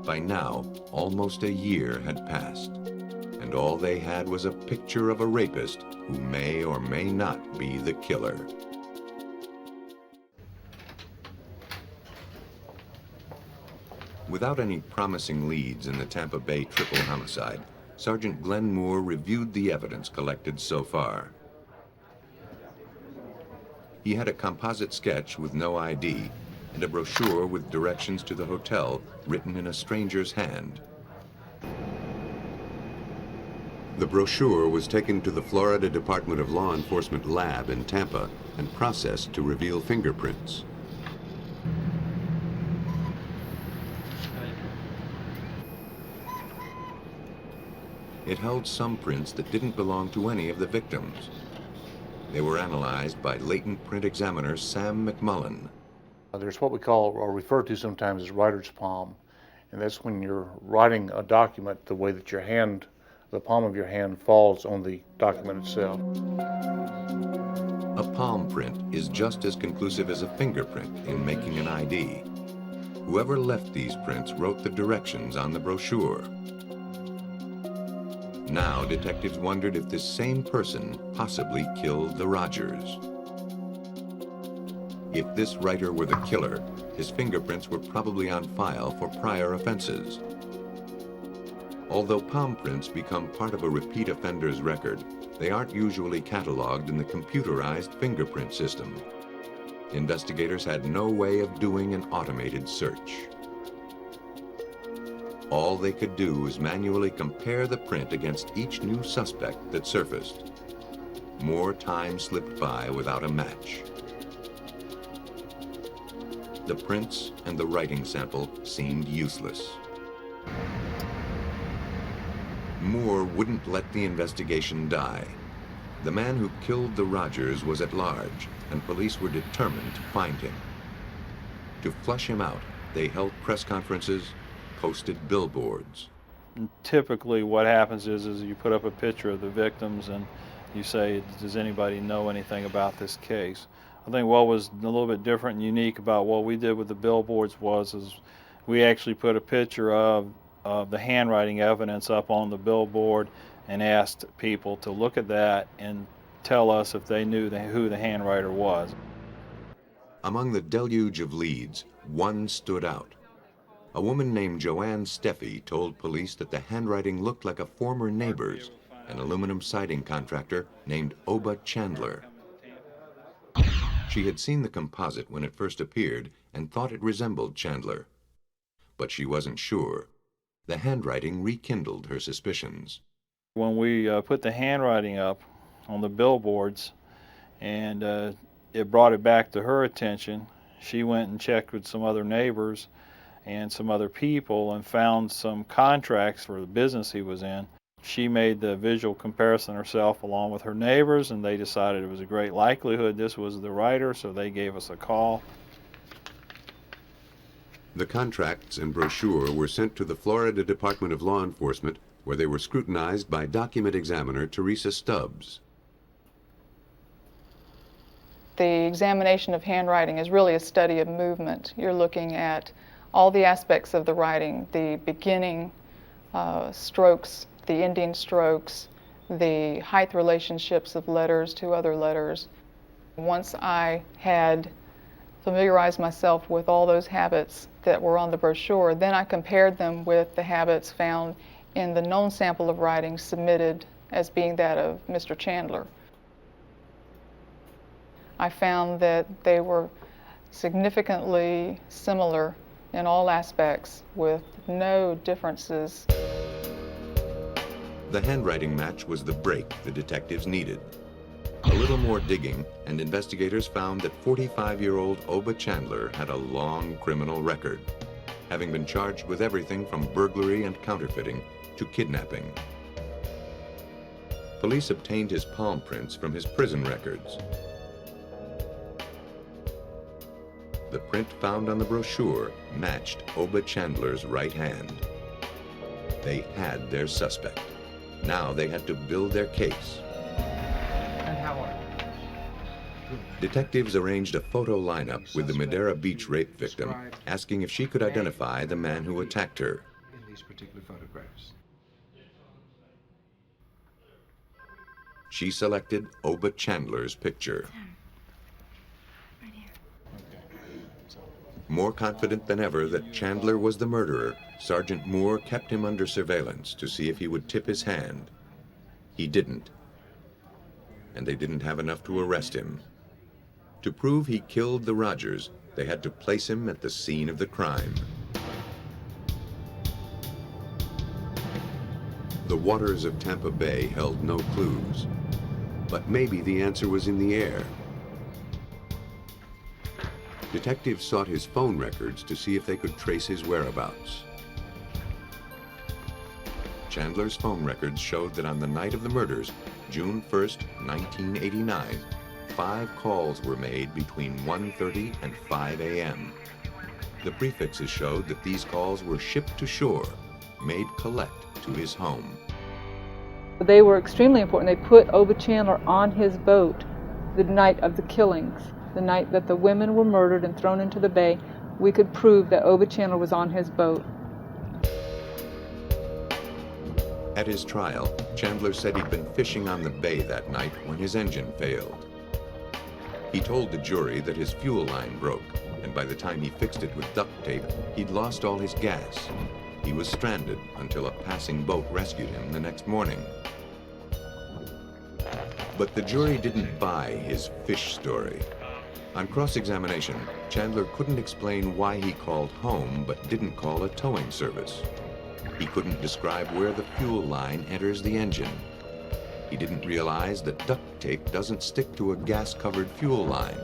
By now, almost a year had passed, and all they had was a picture of a rapist who may or may not be the killer. Without any promising leads in the Tampa Bay triple homicide, Sergeant Glenn Moore reviewed the evidence collected so far. He had a composite sketch with no ID and a brochure with directions to the hotel written in a stranger's hand. The brochure was taken to the Florida Department of Law Enforcement lab in Tampa and processed to reveal fingerprints. It held some prints that didn't belong to any of the victims. They were analyzed by latent print examiner Sam McMullen. There's what we call, or refer to sometimes as writer's palm, and that's when you're writing a document the way that your hand, the palm of your hand, falls on the document itself. A palm print is just as conclusive as a fingerprint in making an ID. Whoever left these prints wrote the directions on the brochure. Now detectives wondered if this same person possibly killed the Rogers. If this writer were the killer, his fingerprints were probably on file for prior offenses. Although palm prints become part of a repeat offender's record, they aren't usually cataloged in the computerized fingerprint system. Investigators had no way of doing an automated search. All they could do was manually compare the print against each new suspect that surfaced. More time slipped by without a match. The prints and the writing sample seemed useless. Moore wouldn't let the investigation die. The man who killed the Rogers was at large, and police were determined to find him. To flush him out, they held press conferences, posted billboards. And typically what happens is you put up a picture of the victims and you say, does anybody know anything about this case? I think what was a little bit different and unique about what we did with the billboards was we actually put a picture of the handwriting evidence up on the billboard and asked people to look at that and tell us if they knew who the handwriter was. Among the deluge of leads, one stood out. A woman named Joanne Steffi told police that the handwriting looked like a former neighbor's, an aluminum siding contractor named Oba Chandler. She had seen the composite when it first appeared and thought it resembled Chandler. But she wasn't sure. The handwriting rekindled her suspicions. When we put the handwriting up on the billboards and it brought it back to her attention, she went and checked with some other neighbors and some other people and found some contracts for the business he was in. She made the visual comparison herself along with her neighbors, and they decided it was a great likelihood this was the writer, so they gave us a call. The contracts and brochure were sent to the Florida Department of Law Enforcement, where they were scrutinized by document examiner Teresa Stubbs. The examination of handwriting is really a study of movement. You're looking at all the aspects of the writing, the beginning strokes, the ending strokes, the height relationships of letters to other letters. Once I had familiarized myself with all those habits that were on the brochure, then I compared them with the habits found in the known sample of writing submitted as being that of Mr. Chandler. I found that they were significantly similar in all aspects with no differences. The handwriting match was the break the detectives needed. A little more digging, and investigators found that 45-year-old Oba Chandler had a long criminal record, having been charged with everything from burglary and counterfeiting to kidnapping. Police obtained his palm prints from his prison records. The print found on the brochure matched Oba Chandler's right hand. They had their suspect. Now they had to build their case. And how are you? Detectives arranged a photo lineup with the Madeira Beach rape victim, asking if she could identify the man who attacked her. In these particular photographs. She selected Oba Chandler's picture. More confident than ever that Chandler was the murderer, Sergeant Moore kept him under surveillance to see if he would tip his hand. He didn't. And they didn't have enough to arrest him. To prove he killed the Rogers, they had to place him at the scene of the crime. The waters of Tampa Bay held no clues, but maybe the answer was in the air. Detectives sought his phone records to see if they could trace his whereabouts. Chandler's phone records showed that on the night of the murders, June 1st, 1989, 5 calls were made between 1:30 and 5 a.m. The prefixes showed that these calls were shipped to shore, made collect to his home. They were extremely important. They put Oba Chandler on his boat the night of the killings, the night that the women were murdered and thrown into the bay. We could prove that Oba Chandler was on his boat. At his trial, Chandler said he'd been fishing on the bay that night when his engine failed. He told the jury that his fuel line broke, and by the time he fixed it with duct tape, he'd lost all his gas. He was stranded until a passing boat rescued him the next morning. But the jury didn't buy his fish story. On cross-examination, Chandler couldn't explain why he called home but didn't call a towing service. He couldn't describe where the fuel line enters the engine. He didn't realize that duct tape doesn't stick to a gas-covered fuel line.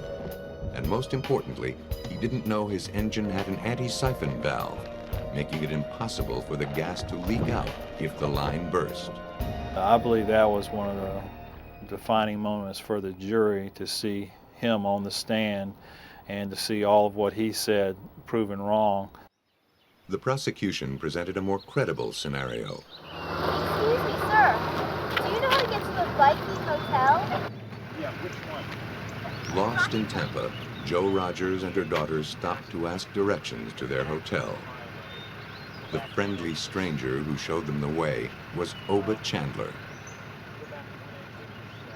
And most importantly, he didn't know his engine had an anti-siphon valve, making it impossible for the gas to leak out if the line burst. I believe that was one of the defining moments for the jury, to see him on the stand and to see all of what he said proven wrong. The prosecution presented a more credible scenario. Excuse me, sir. Do you know how to get to the Viking Hotel? Yeah, which one? Lost in Tampa, Jo Rogers and her daughters stopped to ask directions to their hotel. The friendly stranger who showed them the way was Oba Chandler.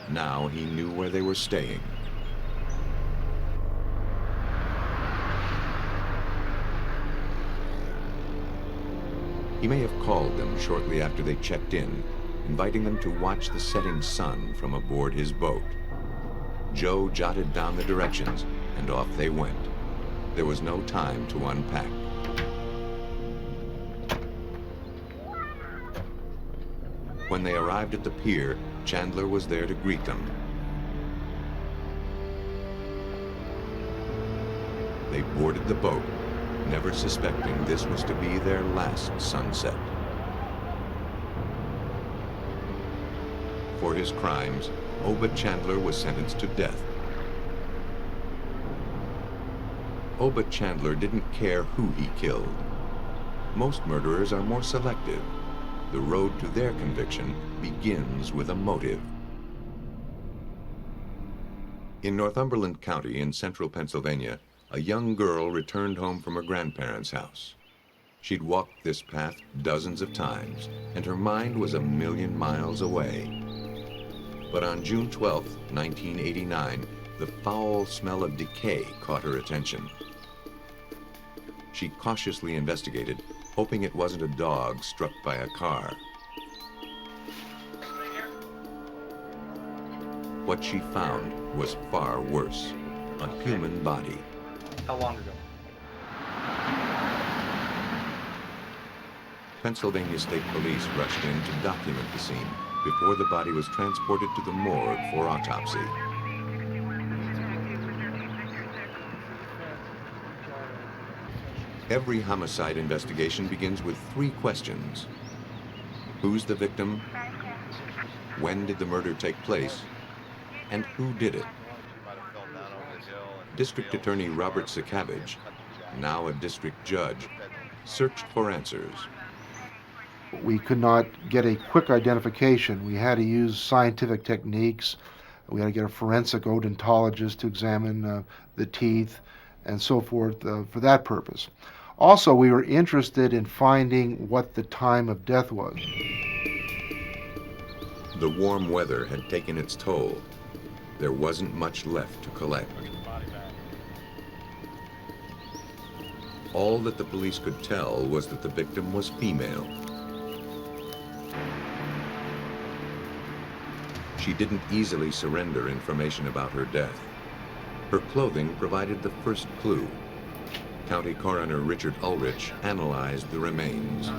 Now he knew where they were staying. He may have called them shortly after they checked in, inviting them to watch the setting sun from aboard his boat. Jo jotted down the directions, and off they went. There was no time to unpack. When they arrived at the pier, Chandler was there to greet them. They boarded the boat, never suspecting this was to be their last sunset. For his crimes, Oba Chandler was sentenced to death. Oba Chandler didn't care who he killed. Most murderers are more selective. The road to their conviction begins with a motive. In Northumberland County in central Pennsylvania, a young girl returned home from her grandparents' house. She'd walked this path dozens of times, and her mind was 1,000,000 miles away. But on June 12, 1989, the foul smell of decay caught her attention. She cautiously investigated, hoping it wasn't a dog struck by a car. What she found was far worse, a human body. How long ago? Pennsylvania State Police rushed in to document the scene before the body was transported to the morgue for autopsy. Every homicide investigation begins with 3 questions. Who's the victim? When did the murder take place? And who did it? District Attorney Robert Sakavage, now a district judge, searched for answers. We could not get a quick identification. We had to use scientific techniques. We had to get a forensic odontologist to examine the teeth and so forth for that purpose. Also, we were interested in finding what the time of death was. The warm weather had taken its toll. There wasn't much left to collect. All that the police could tell was that the victim was female. She didn't easily surrender information about her death. Her clothing provided the first clue. County Coroner Richard Ulrich analyzed the remains.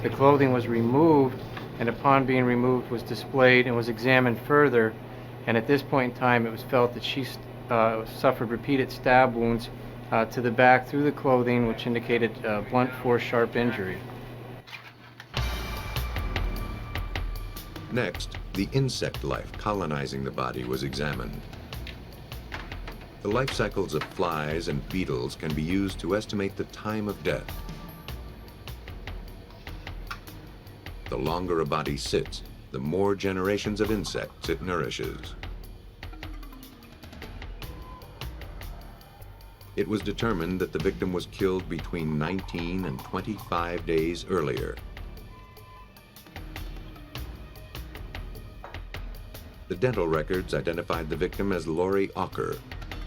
The clothing was removed, and upon being removed was displayed and was examined further, and at this point in time it was felt that she suffered repeated stab wounds to the back through the clothing, which indicated blunt force sharp injury. Next, the insect life colonizing the body was examined. The life cycles of flies and beetles can be used to estimate the time of death. The longer a body sits, the more generations of insects it nourishes. It was determined that the victim was killed between 19 and 25 days earlier. The dental records identified the victim as Lori Ocker,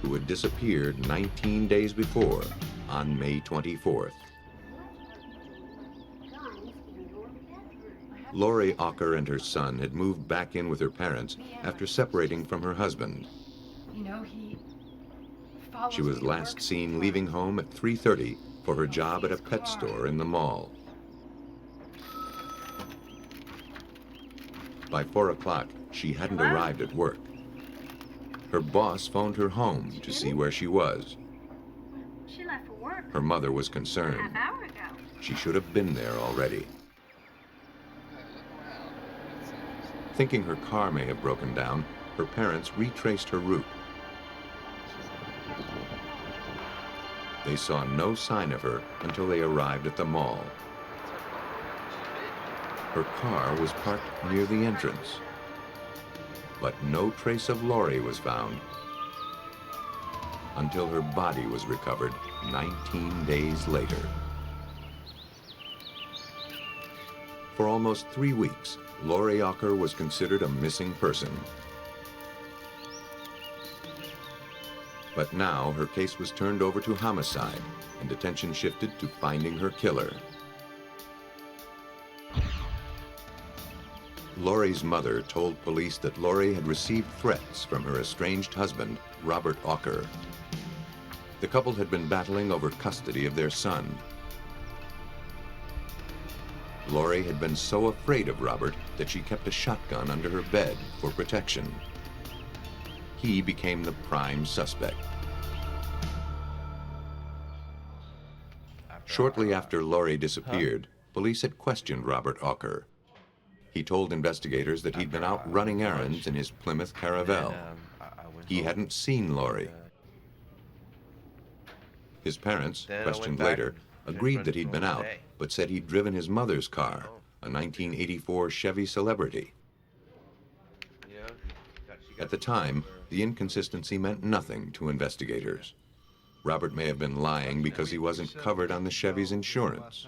who had disappeared 19 days before, on May 24th. Lori Ocker and her son had moved back in with her parents after separating from her husband. She was last seen leaving home at 3:30 for her job at a pet store in the mall. By 4 o'clock, she hadn't arrived at work. Her boss phoned her home to see where she was. She left for work Her mother was a concerned. half hour ago. She should have been there already. Thinking her car may have broken down, her parents retraced her route. They saw no sign of her until they arrived at the mall. Her car was parked near the entrance, but no trace of Lori was found until her body was recovered 19 days later. For almost 3 weeks, Lori Ocker was considered a missing person. But now her case was turned over to homicide, and attention shifted to finding her killer. Lori's mother told police that Lori had received threats from her estranged husband, Robert Ocker. The couple had been battling over custody of their son. Lori had been so afraid of Robert that she kept a shotgun under her bed for protection. He became the prime suspect. Shortly after Lori disappeared, police had questioned Robert Ocker. He told investigators that he'd been out running errands in his Plymouth Caravelle. He hadn't seen Lori. His parents, questioned later, agreed that he'd been out, but said he'd driven his mother's car, a 1984 Chevy Celebrity. At the time, the inconsistency meant nothing to investigators. Robert may have been lying because he wasn't covered on the Chevy's insurance.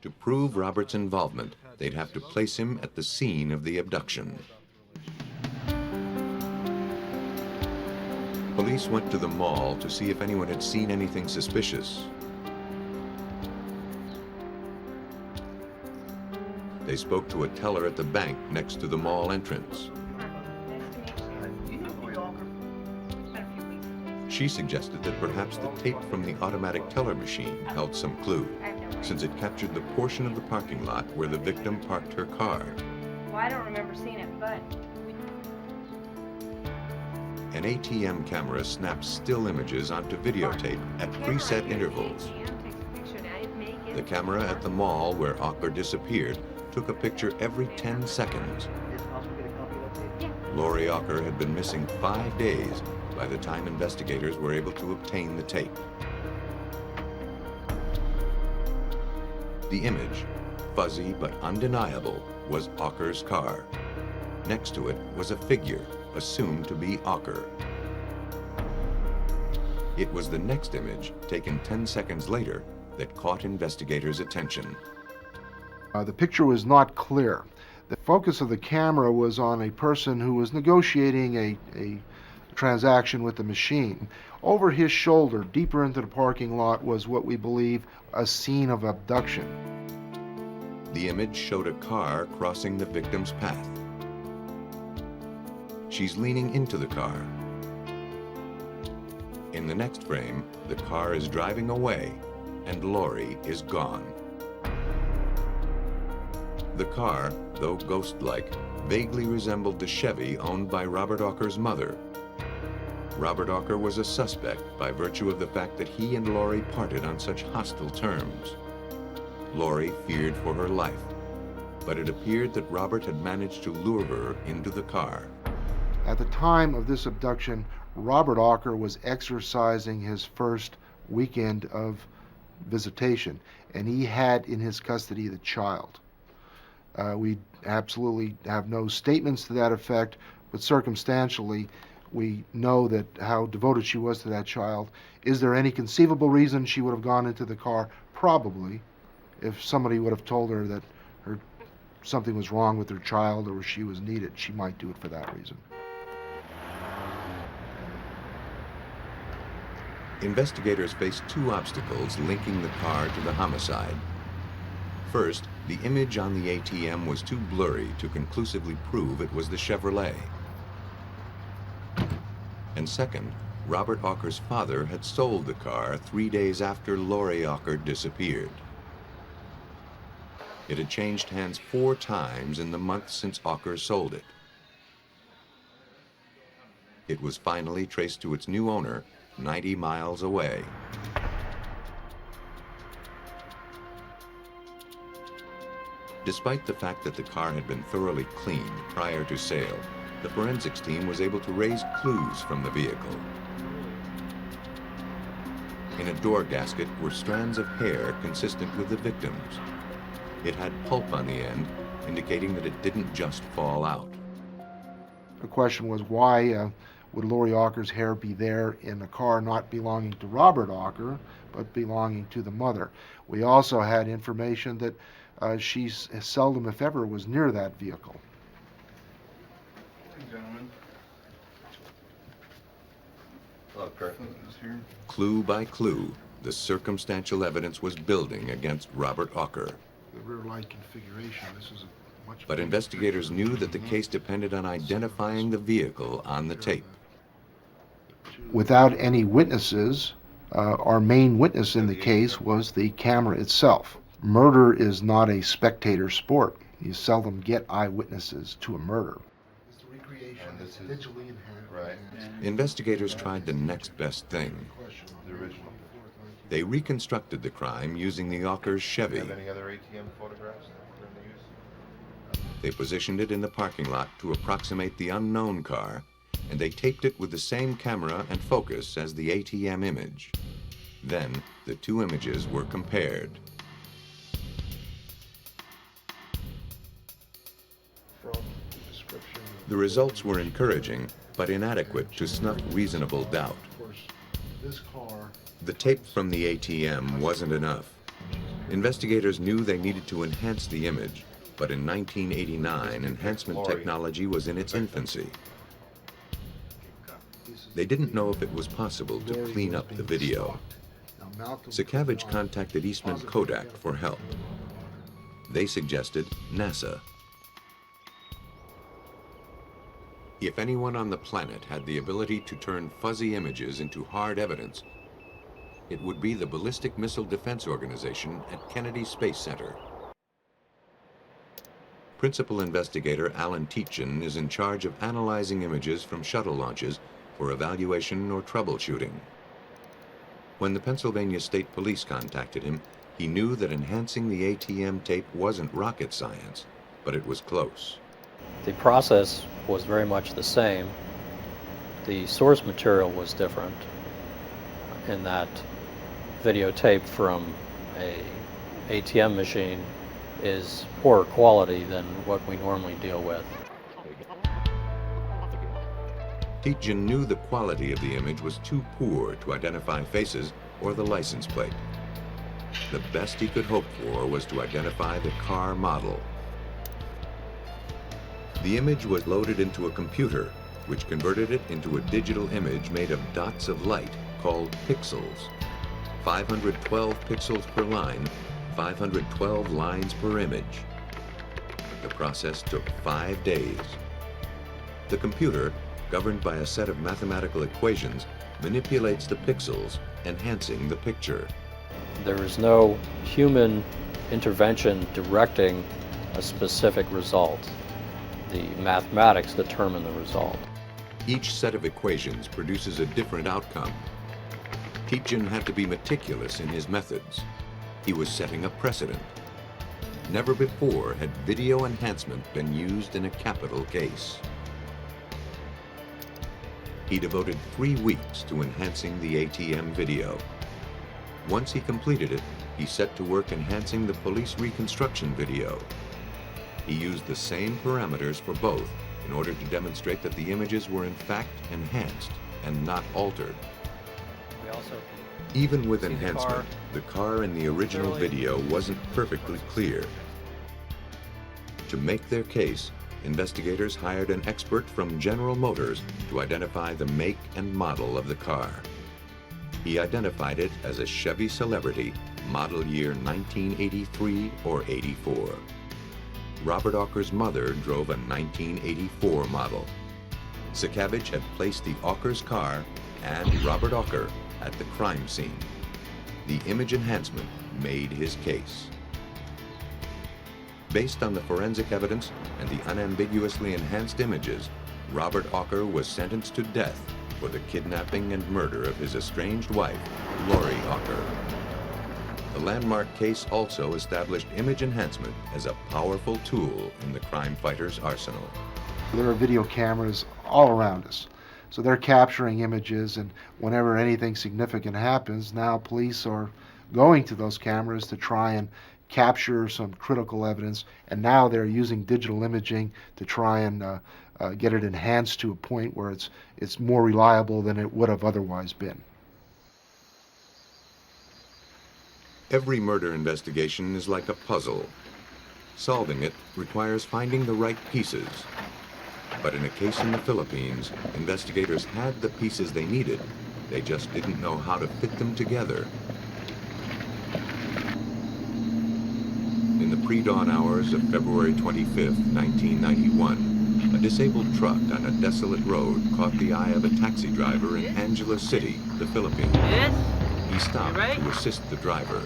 To prove Robert's involvement, they'd have to place him at the scene of the abduction. Police went to the mall to see if anyone had seen anything suspicious. They spoke to a teller at the bank next to the mall entrance. She suggested that perhaps the tape from the automatic teller machine held some clue, since it captured the portion of the parking lot where the victim parked her car. Well, I don't remember seeing it, but An ATM camera snaps still images onto videotape at preset intervals. The camera at the mall where Ocker disappeared took a picture every 10 seconds. Lori Ocker had been missing 5 days by the time investigators were able to obtain the tape. The image, fuzzy but undeniable, was Ocker's car. Next to it was a figure, assumed to be Ocker. It was the next image, taken 10 seconds later, that caught investigators' attention. The picture was not clear. The focus of the camera was on a person who was negotiating a transaction with the machine. Over his shoulder, deeper into the parking lot, was what we believe a scene of abduction. The image showed a car crossing the victim's path. She's leaning into the car. In the next frame, the car is driving away and Lori is gone. The car, though ghost-like, vaguely resembled the Chevy owned by Robert Auker's mother. Robert Auker was a suspect by virtue of the fact that he and Lori parted on such hostile terms. Lori feared for her life, but it appeared that Robert had managed to lure her into the car. At the time of this abduction, Robert Auker was exercising his first weekend of visitation, and he had in his custody the child. We absolutely have no statements to that effect, but circumstantially, we know that how devoted she was to that child. Is there any conceivable reason she would have gone into the car? Probably. If somebody would have told her that something was wrong with her child or she was needed, she might do it for that reason. Investigators faced two obstacles linking the car to the homicide. First, the image on the ATM was too blurry to conclusively prove it was the Chevrolet. And second, Robert Auker's father had sold the car 3 days after Lori Auker disappeared. It had changed hands 4 times in the month since Auker sold it. It was finally traced to its new owner 90 miles away. Despite the fact that the car had been thoroughly cleaned prior to sale, the forensics team was able to raise clues from the vehicle. In a door gasket were strands of hair consistent with the victim's. It had pulp on the end, indicating that it didn't just fall out. The question was, why would Lori Auker's hair be there in a car not belonging to Robert Auker, but belonging to the mother? We also had information that she seldom, if ever, was near that vehicle. Gentlemen. Clue by clue, the circumstantial evidence was building against Robert Auker. The rear light configuration, this is a much... But investigators knew that the case depended on identifying the vehicle on the tape. Without any witnesses, our main witness in the case was the camera itself. Murder is not a spectator sport. You seldom get eyewitnesses to a murder. It's the recreation. This is digitally enhanced. Right. Investigators tried the next best thing. The original. They reconstructed the crime using the Auker's Chevy. Have any other ATM photographs that we're going to use? They positioned it in the parking lot to approximate the unknown car, and they taped it with the same camera and focus as the ATM image. Then, the two images were compared. The results were encouraging, but inadequate to snuff reasonable doubt. The tape from the ATM wasn't enough. Investigators knew they needed to enhance the image, but in 1989, enhancement technology was in its infancy. They didn't know if it was possible to clean up the video. Sakavage contacted Eastman Kodak for help. They suggested NASA. If anyone on the planet had the ability to turn fuzzy images into hard evidence, it would be the Ballistic Missile Defense Organization at Kennedy Space Center. Principal investigator Alan Tietjen is in charge of analyzing images from shuttle launches for evaluation or troubleshooting. When the Pennsylvania State Police contacted him, he knew that enhancing the ATM tape wasn't rocket science, but it was close. The process was very much the same. The source material was different in that videotape from a ATM machine is poorer quality than what we normally deal with. Tietjen knew the quality of the image was too poor to identify faces or the license plate. The best he could hope for was to identify the car model. The image was loaded into a computer which converted it into a digital image made of dots of light called pixels. 512 pixels per line, 512 lines per image. The process took 5 days. The computer, governed by a set of mathematical equations, manipulates the pixels, enhancing the picture. There is no human intervention directing a specific result. The mathematics determine the result. Each set of equations produces a different outcome. Tietjen had to be meticulous in his methods. He was setting a precedent. Never before had video enhancement been used in a capital case. He devoted 3 weeks to enhancing the ATM video. Once he completed it, he set to work enhancing the police reconstruction video. He used the same parameters for both in order to demonstrate that the images were in fact enhanced and not altered. Even with enhancement, the car in the original video wasn't perfectly clear. To make their case, investigators hired an expert from General Motors to identify the make and model of the car. He identified it as a Chevy Celebrity, model year 1983 or 84. Robert Auker's mother drove a 1984 model. Sakavage had placed the Auker's car and Robert Auker at the crime scene. The image enhancement made his case. Based on the forensic evidence and the unambiguously enhanced images, Robert Auker was sentenced to death for the kidnapping and murder of his estranged wife, Lori Auker. The landmark case also established image enhancement as a powerful tool in the crime fighter's arsenal. There are video cameras all around us. So they're capturing images, and whenever anything significant happens, now police are going to those cameras to try and capture some critical evidence, and now they're using digital imaging to try and get it enhanced to a point where it's more reliable than it would have otherwise been. Every murder investigation is like a puzzle. Solving it requires finding the right pieces. But in a case in the Philippines, investigators had the pieces they needed. They just didn't know how to fit them together. In the pre-dawn hours of February 25, 1991, a disabled truck on a desolate road caught the eye of a taxi driver in Angeles City, the Philippines. He stopped to assist the driver.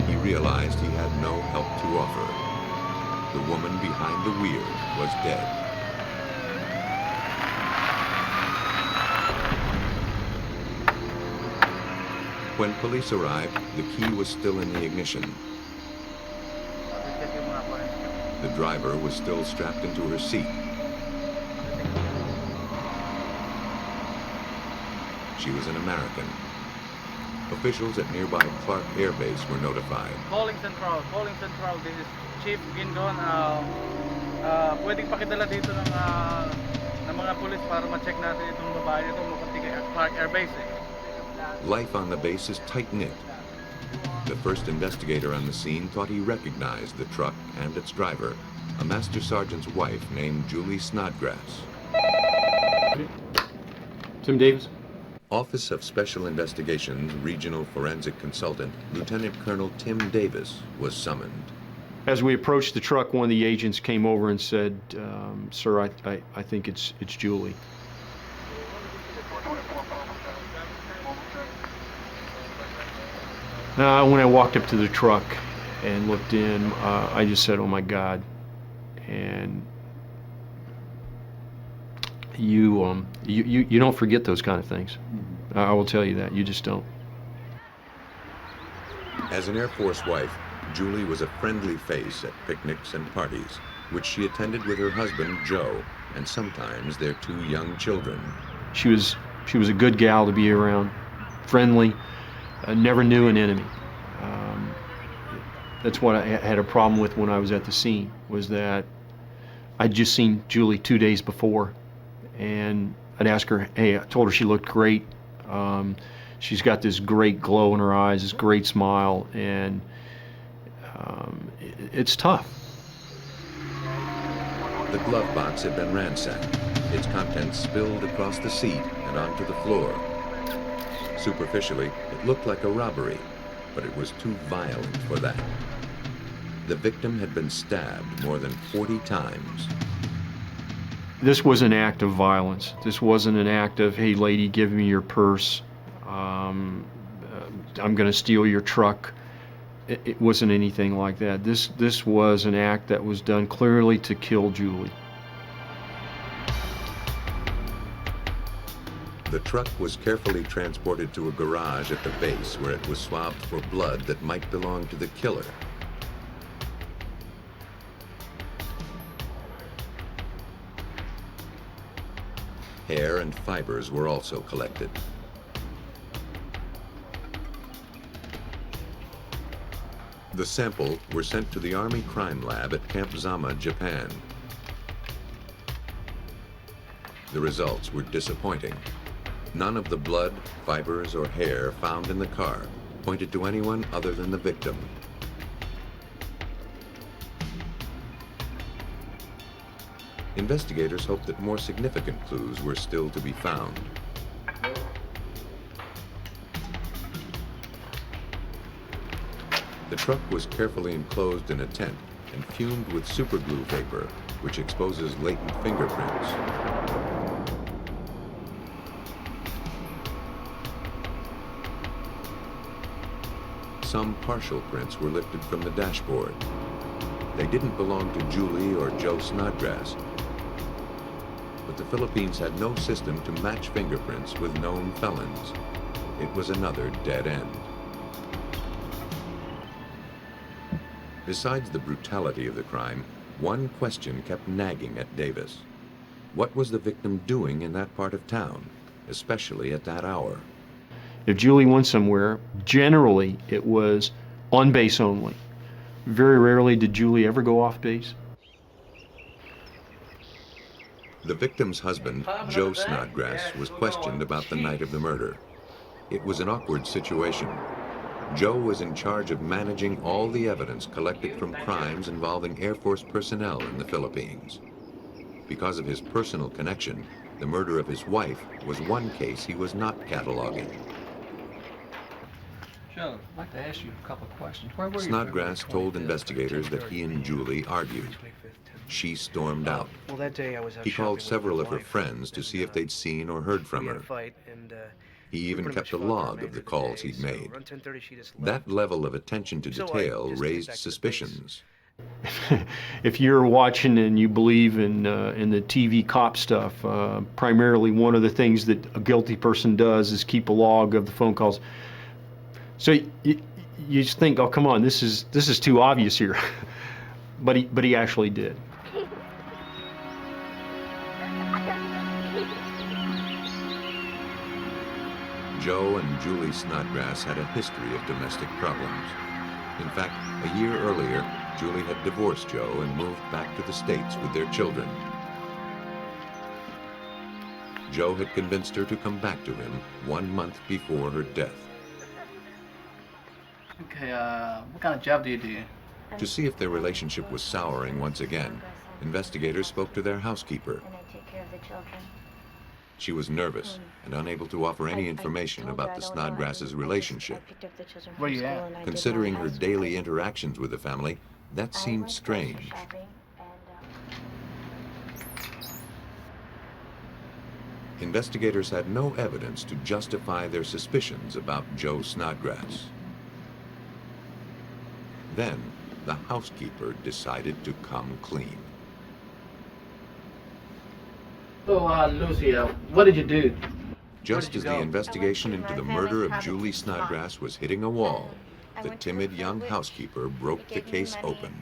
He realized he had no help to offer. The woman behind the wheel was dead. When police arrived, the key was still in the ignition. The driver was still strapped into her seat. She was an American. Officials at nearby Clark Air Base were notified. Calling Central, this is Chief Gindon. Pwedeng pakidala dito ng mga pulis para ma-check natin itong babae nito mukhang tiga Clark Air Base. Life on the base is tight-knit. The first investigator on the scene thought he recognized the truck and its driver, a Master Sergeant's wife named Julie Snodgrass. Tim Davis. Office of Special Investigations Regional Forensic Consultant Lieutenant Colonel Tim Davis was summoned. As we approached the truck, one of the agents came over and said, "Sir, I think it's Julie." When I walked up to the truck and looked in, I just said, "Oh my God!" And you don't forget those kind of things. I will tell you that. You just don't. As an Air Force wife, Julie was a friendly face at picnics and parties, which she attended with her husband, Joe, and sometimes their 2 young children. She was a good gal to be around, friendly, never knew an enemy. That's what I had a problem with when I was at the scene, was that I'd just seen Julie 2 days before, and I'd ask her, hey, I told her she looked great. She's got this great glow in her eyes, this great smile, and it's tough. The glove box had been ransacked. Its contents spilled across the seat and onto the floor. Superficially, it looked like a robbery, but it was too violent for that. The victim had been stabbed more than 40 times. This was an act of violence. This wasn't an act of, hey lady, give me your purse. I'm going to steal your truck. It wasn't anything like that. This was an act that was done clearly to kill Julie. The truck was carefully transported to a garage at the base where it was swabbed for blood that might belong to the killer. Hair and fibers were also collected. The sample were sent to the Army Crime Lab at Camp Zama, Japan. The results were disappointing. None of the blood, fibers, or hair found in the car pointed to anyone other than the victim. Investigators hoped that more significant clues were still to be found. The truck was carefully enclosed in a tent and fumed with superglue vapor, which exposes latent fingerprints. Some partial prints were lifted from the dashboard. They didn't belong to Julie or Joe Snodgrass, but the Philippines had no system to match fingerprints with known felons. It was another dead end. Besides the brutality of the crime, one question kept nagging at Davis. What was the victim doing in that part of town, especially at that hour? If Julie went somewhere, generally it was on base only. Very rarely did Julie ever go off base. The victim's husband, Joe Snodgrass, was questioned about the night of the murder. It was an awkward situation. Joe was in charge of managing all the evidence collected from crimes involving Air Force personnel in the Philippines. Because of his personal connection, the murder of his wife was one case he was not cataloging. Joe, I'd like to ask you a couple of questions. Where were you Snodgrass told investigators that he and Julie argued. She stormed out. Well, that day I was out He called shopping with several my of her wife, friends to see if they'd seen or heard from we had her. a fight, and, He even pretty kept a much fought our log of remainder the of calls day, he'd so made. around 10:30 she just That level of attention to So I detail just came raised back to the suspicions. If you're watching and you believe in the TV cop stuff, primarily one of the things that a guilty person does is keep a log of the phone calls. So you just think, oh come on, this is too obvious here, but he actually did. Joe and Julie Snodgrass had a history of domestic problems. In fact, a year earlier, Julie had divorced Joe and moved back to the States with their children. Joe had convinced her to come back to him 1 month before her death. Okay, what kind of job do you do? To see if their relationship was souring once again, investigators spoke to their housekeeper. And I take care of the children. She was nervous and unable to offer any information about the Snodgrasses' relationship. Where you at? Considering her daily interactions with the family, that seemed strange. Investigators had no evidence to justify their suspicions about Joe Snodgrass. Then, the housekeeper decided to come clean. So, Lucy, what did you do? Just as the investigation into the murder of Julie Snodgrass was hitting a wall, the timid young housekeeper broke the case open.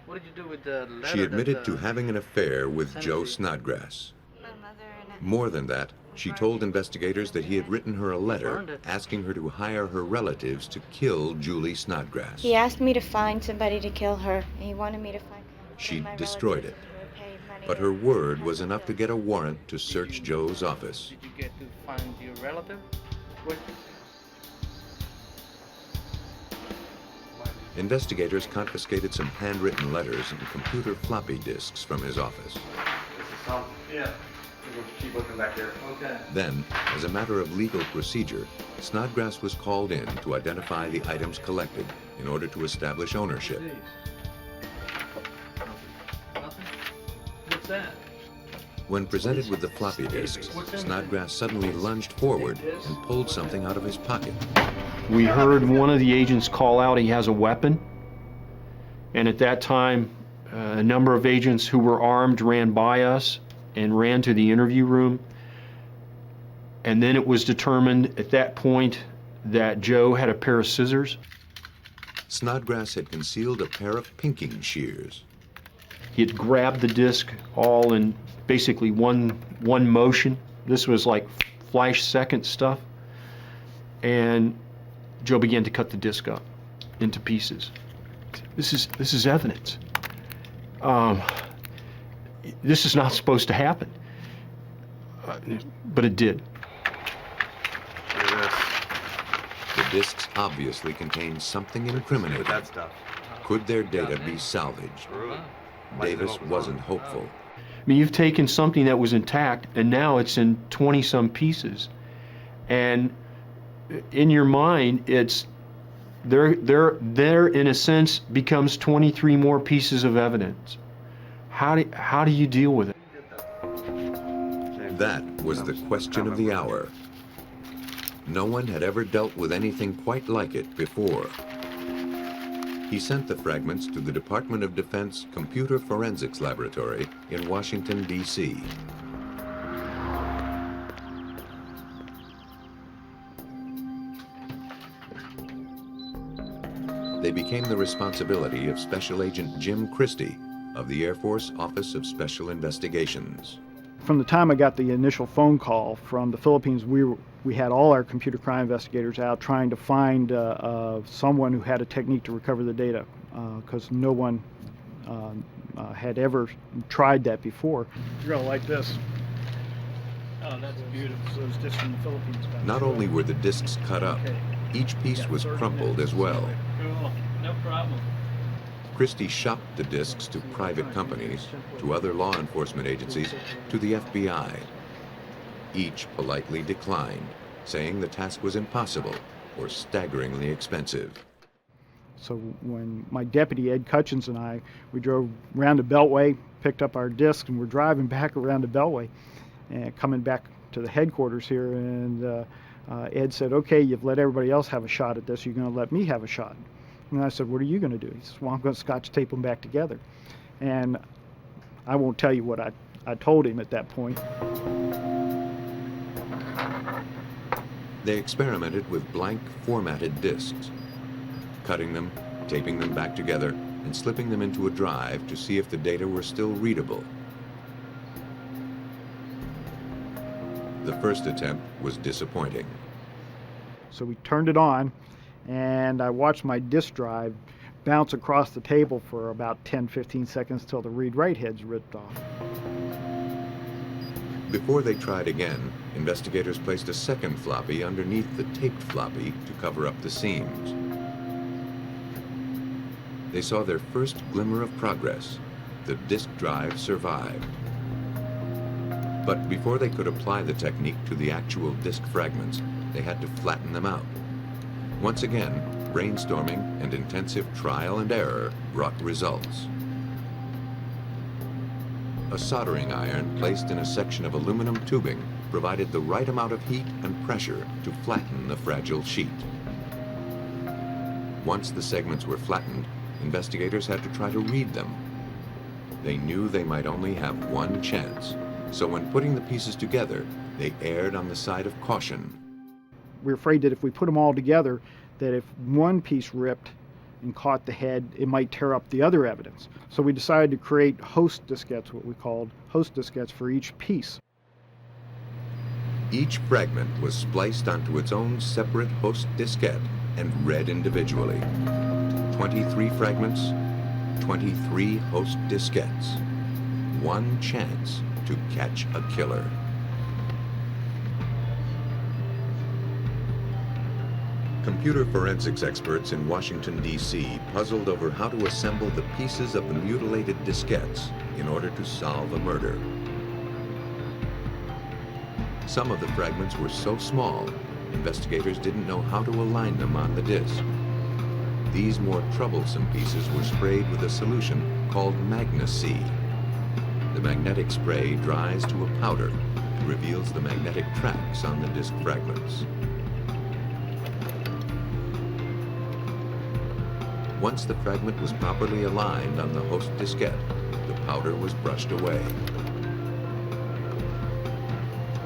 What did you do with the letter? She admitted to having an affair with Joe Snodgrass. More than that, she told investigators that he had written her a letter asking her to hire her relatives to kill Julie Snodgrass. He asked me to find somebody to kill her, and he wanted me to find... She destroyed it. But her word was enough to get a warrant to search Joe's office. Did you get to find your relative? Investigators confiscated some handwritten letters and computer floppy disks from his office. Yeah. Keep looking back there. Okay. Then, as a matter of legal procedure, Snodgrass was called in to identify the items collected in order to establish ownership. Nothing? What's that? When presented with the floppy disks, Snodgrass suddenly lunged forward and pulled something out of his pocket. We heard one of the agents call out he has a weapon, and at that time, a number of agents who were armed ran by us and ran to the interview room. And then it was determined at that point that Joe had a pair of scissors. Snodgrass had concealed a pair of pinking shears. He had grabbed the disc all in basically one motion. This was like flash second stuff. And Joe began to cut the disc up into pieces. This is evidence. This is not supposed to happen, but it did. The disks obviously contained something incriminating. Could their data be salvaged? Davis wasn't hopeful. I mean, you've taken something that was intact and now it's in 20-some pieces, and in your mind, it's there in a sense becomes 23 more pieces of evidence. How do you deal with it? That was the question of the hour. No one had ever dealt with anything quite like it before. He sent the fragments to the Department of Defense Computer Forensics Laboratory in Washington, D.C. They became the responsibility of Special Agent Jim Christie of the Air Force Office of Special Investigations. From the time I got the initial phone call from the Philippines, we had all our computer crime investigators out trying to find someone who had a technique to recover the data, because no one had ever tried that before. You're gonna like this. Oh, that's beautiful. So it's just from the Philippines. Not only were the discs cut up, each piece was crumpled as well. Cool. No problem. Christie shopped the discs to private companies, to other law enforcement agencies, to the FBI. Each politely declined, saying the task was impossible or staggeringly expensive. So when my deputy, Ed Cutchins, and we drove around the Beltway, picked up our discs, and we're driving back around the Beltway and coming back to the headquarters here, and Ed said, okay, you've let everybody else have a shot at this, you're going to let me have a shot. And I said, what are you going to do? He says, well, I'm going to scotch tape them back together. And I won't tell you what I told him at that point. They experimented with blank, formatted discs, cutting them, taping them back together, and slipping them into a drive to see if the data were still readable. The first attempt was disappointing. So we turned it on, and I watched my disk drive bounce across the table for about 10-15 seconds till the read-write heads ripped off. Before they tried again, investigators placed a second floppy underneath the taped floppy to cover up the seams. They saw their first glimmer of progress. The disk drive survived. But before they could apply the technique to the actual disk fragments, they had to flatten them out. Once again, brainstorming and intensive trial and error brought results. A soldering iron placed in a section of aluminum tubing provided the right amount of heat and pressure to flatten the fragile sheet. Once the segments were flattened, investigators had to try to read them. They knew they might only have one chance, so when putting the pieces together, they erred on the side of caution. We're afraid that if we put them all together, that if one piece ripped and caught the head, it might tear up the other evidence. So we decided to create host diskettes, what we called host diskettes for each piece. Each fragment was spliced onto its own separate host diskette and read individually. 23 fragments, 23 host diskettes. One chance to catch a killer. Computer forensics experts in Washington, D.C. puzzled over how to assemble the pieces of the mutilated diskettes in order to solve a murder. Some of the fragments were so small, investigators didn't know how to align them on the disk. These more troublesome pieces were sprayed with a solution called Magna-C. The magnetic spray dries to a powder and reveals the magnetic tracks on the disk fragments. Once the fragment was properly aligned on the host diskette, the powder was brushed away.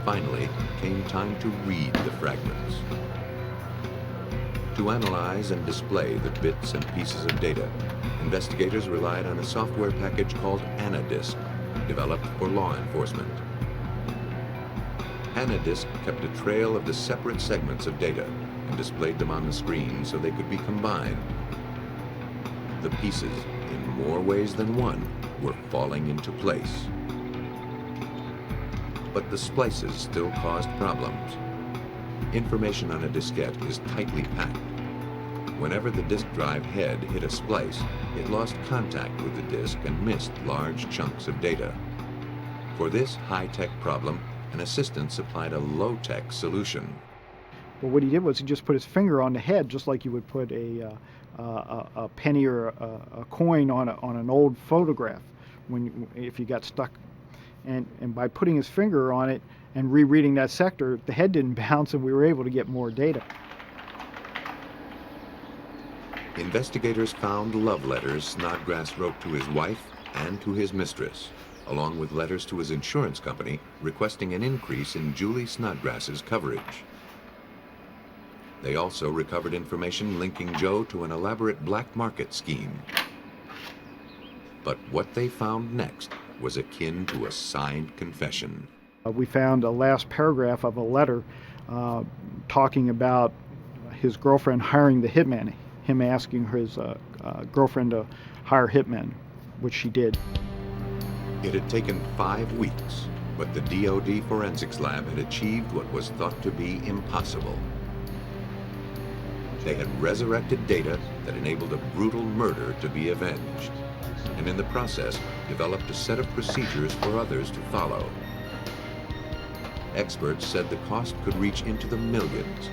Finally, came time to read the fragments. To analyze and display the bits and pieces of data, investigators relied on a software package called AnaDisk, developed for law enforcement. AnaDisk kept a trail of the separate segments of data and displayed them on the screen so they could be combined. The pieces, in more ways than one, were falling into place. But the splices still caused problems. Information on a diskette is tightly packed. Whenever the disk drive head hit a splice, it lost contact with the disk and missed large chunks of data. For this high-tech problem, an assistant supplied a low-tech solution. Well, what he did was he just put his finger on the head, just like you would put a penny or a coin on an old photograph if you got stuck. And by putting his finger on it and rereading that sector, the head didn't bounce and we were able to get more data. Investigators found love letters Snodgrass wrote to his wife and to his mistress, along with letters to his insurance company requesting an increase in Julie Snodgrass's coverage. They also recovered information linking Joe to an elaborate black market scheme. But what they found next was akin to a signed confession. We found a last paragraph of a letter talking about his girlfriend hiring the hitman, him asking his girlfriend to hire hitmen, which she did. It had taken 5 weeks, but the DoD Forensics Lab had achieved what was thought to be impossible. They had resurrected data that enabled a brutal murder to be avenged, and in the process developed a set of procedures for others to follow. Experts said the cost could reach into the millions.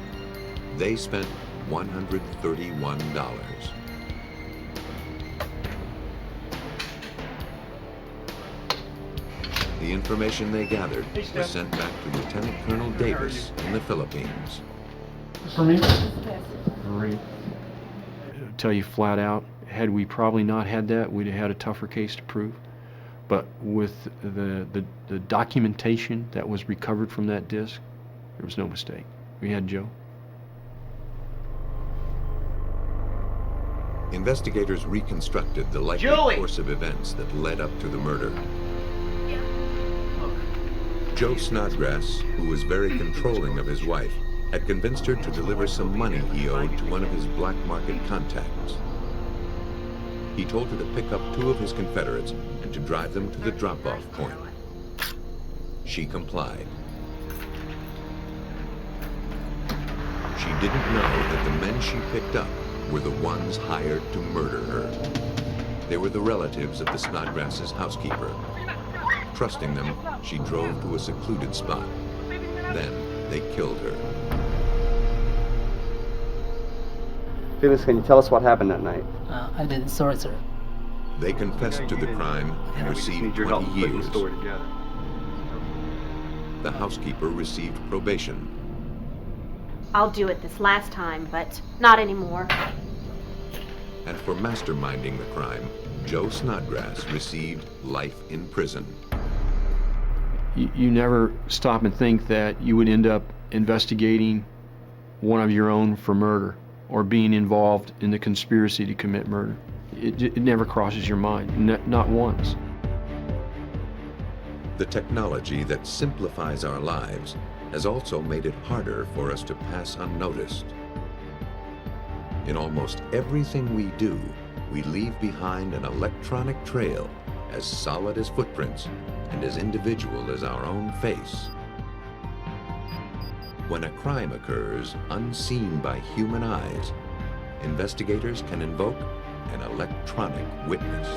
They spent $131. The information they gathered was sent back to Lieutenant Colonel Davis in the Philippines. For me? Great. I'll tell you flat out, had we probably not had that, we'd have had a tougher case to prove. But with the documentation that was recovered from that disc, there was no mistake. We had Joe. Investigators reconstructed the likely course of events that led up to the murder. Joe Snodgrass, who was very controlling of his wife, had convinced her to deliver some money he owed to one of his black market contacts. He told her to pick up 2 of his Confederates and to drive them to the drop-off point. She complied. She didn't know that the men she picked up were the ones hired to murder her. They were the relatives of the Snodgrass's housekeeper. Trusting them, she drove to a secluded spot. Then they killed her. Felix, can you tell us what happened that night? I didn't, sorry, sir. They confessed to the crime and received 20 years. The housekeeper received probation. I'll do it this last time, but not anymore. And for masterminding the crime, Joe Snodgrass received life in prison. You never stop and think that you would end up investigating one of your own for murder or being involved in the conspiracy to commit murder. It never crosses your mind, not once. The technology that simplifies our lives has also made it harder for us to pass unnoticed. In almost everything we do, we leave behind an electronic trail as solid as footprints and as individual as our own face. When a crime occurs unseen by human eyes, investigators can invoke an electronic witness.